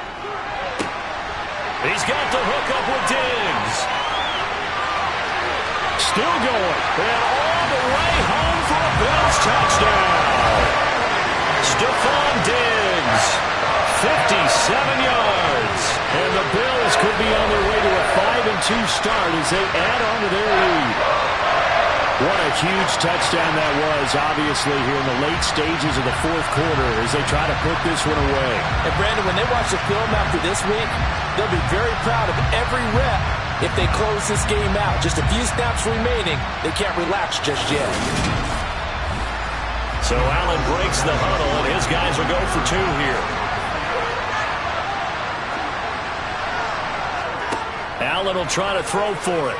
He's got the hook up with Diggs. Still going. And all the way home for a Bills touchdown. Stephon Diggs. 57 yards. And the Bills could be on their way to a 5-2 start as they add on to their lead. What a huge touchdown that was, obviously, here in the late stages of the 4th quarter as they try to put this one away. And, Brandon, when they watch the film after this week, they'll be very proud of every rep if they close this game out. Just a few snaps remaining. They can't relax just yet. So Allen breaks the huddle, and his guys will go for 2 here. Allen will try to throw for it.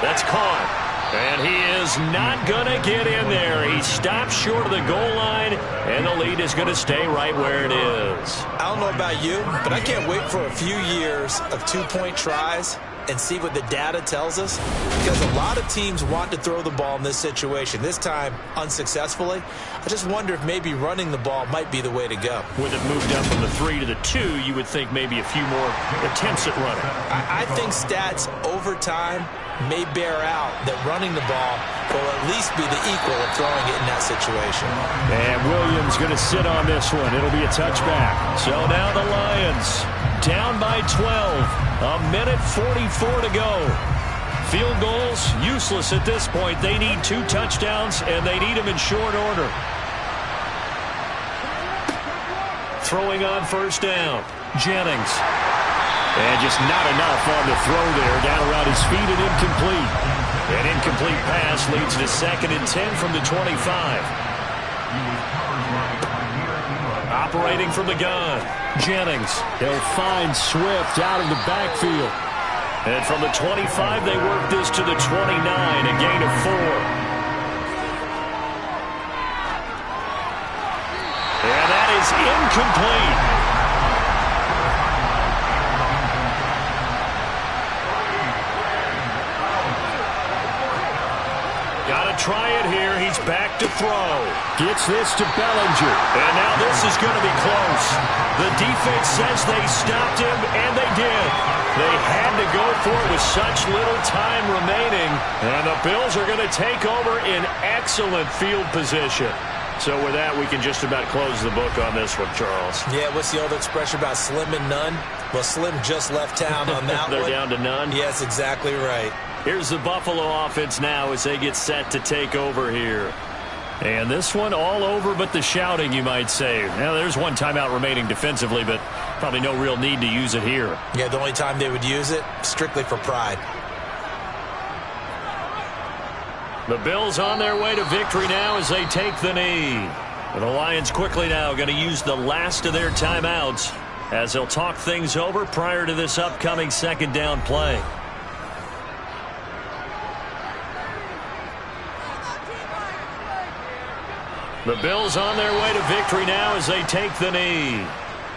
That's caught. And he is not going to get in there. He stops short of the goal line, and the lead is going to stay right where it is. I don't know about you, but I can't wait for a few years of 2-point tries and see what the data tells us, because a lot of teams want to throw the ball in this situation, this time unsuccessfully. I just wonder if maybe running the ball might be the way to go. With it moved up from the 3 to the 2, you would think maybe a few more attempts at running. I think stats over time may bear out that running the ball will at least be the equal of throwing it in that situation. And Williams going to sit on this one. It'll be a touchback. So now the Lions down by 12. A minute 44 to go. Field goals useless at this point. They need 2 touchdowns, and they need them in short order. Throwing on first down. Jennings. And just not enough on the throw there. Down around his feet and incomplete. An incomplete pass leads to 2nd and 10 from the 25. Operating from the gun. Jennings. They'll find Swift out of the backfield. And from the 25, they work this to the 29, a gain of 4. And that is incomplete. Got to try it here. He's back to throw. Gets this to Bellinger. And now this is going to be close. The defense says they stopped him, and they did. They had to go for it with such little time remaining. And the Bills are going to take over in excellent field position. So with that, we can just about close the book on this one, Charles. Yeah, what's the old expression about slim and none? Well, Slim just left town on that They're one. down to none? Yes, exactly right. Here's the Buffalo offense now as they get set to take over here. And this one all over but the shouting, you might say. Now, there's one timeout remaining defensively, but probably no real need to use it here. Yeah, the only time they would use it, strictly for pride. The Bills on their way to victory now as they take the knee. And the Lions quickly now going to use the last of their timeouts as they'll talk things over prior to this upcoming 2nd down play. The Bills on their way to victory now as they take the knee.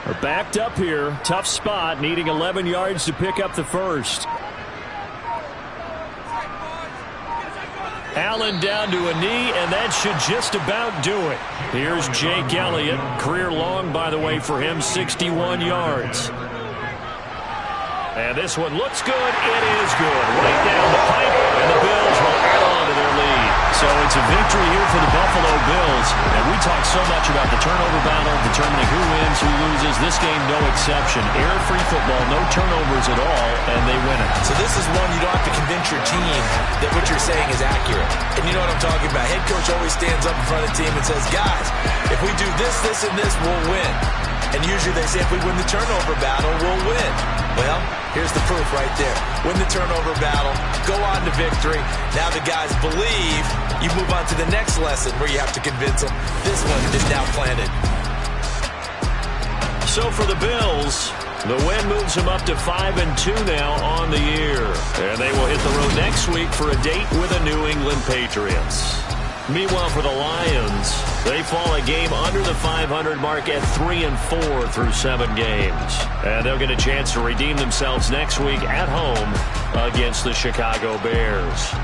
They're backed up here. Tough spot, needing 11 yards to pick up the first. Allen down to a knee, and that should just about do it. Here's Jake Elliott. Career long, by the way, for him, 61 yards. And this one looks good. It is good. Right down the pipe, and the Bills will add on to their lead. So it's a victory here for the Buffalo Bills. And we talk so much about the turnover battle, determining who wins, who loses. This game, no exception. Error-free football, no turnovers at all, and they win it. So this is one you don't have to convince your team that what you're saying is accurate. And you know what I'm talking about. Head coach always stands up in front of the team and says, guys, if we do this, this, and this, we'll win. And usually they say if we win the turnover battle, we'll win. Well, here's the proof right there. Win the turnover battle, go on to victory. Now the guys believe. You move on to the next lesson where you have to convince them. This one is now planted. So for the Bills, the win moves them up to 5-2 now on the year. And they will hit the road next week for a date with the New England Patriots. Meanwhile, for the Lions, they fall a game under the 500 mark at 3-4 through 7 games. And they'll get a chance to redeem themselves next week at home against the Chicago Bears.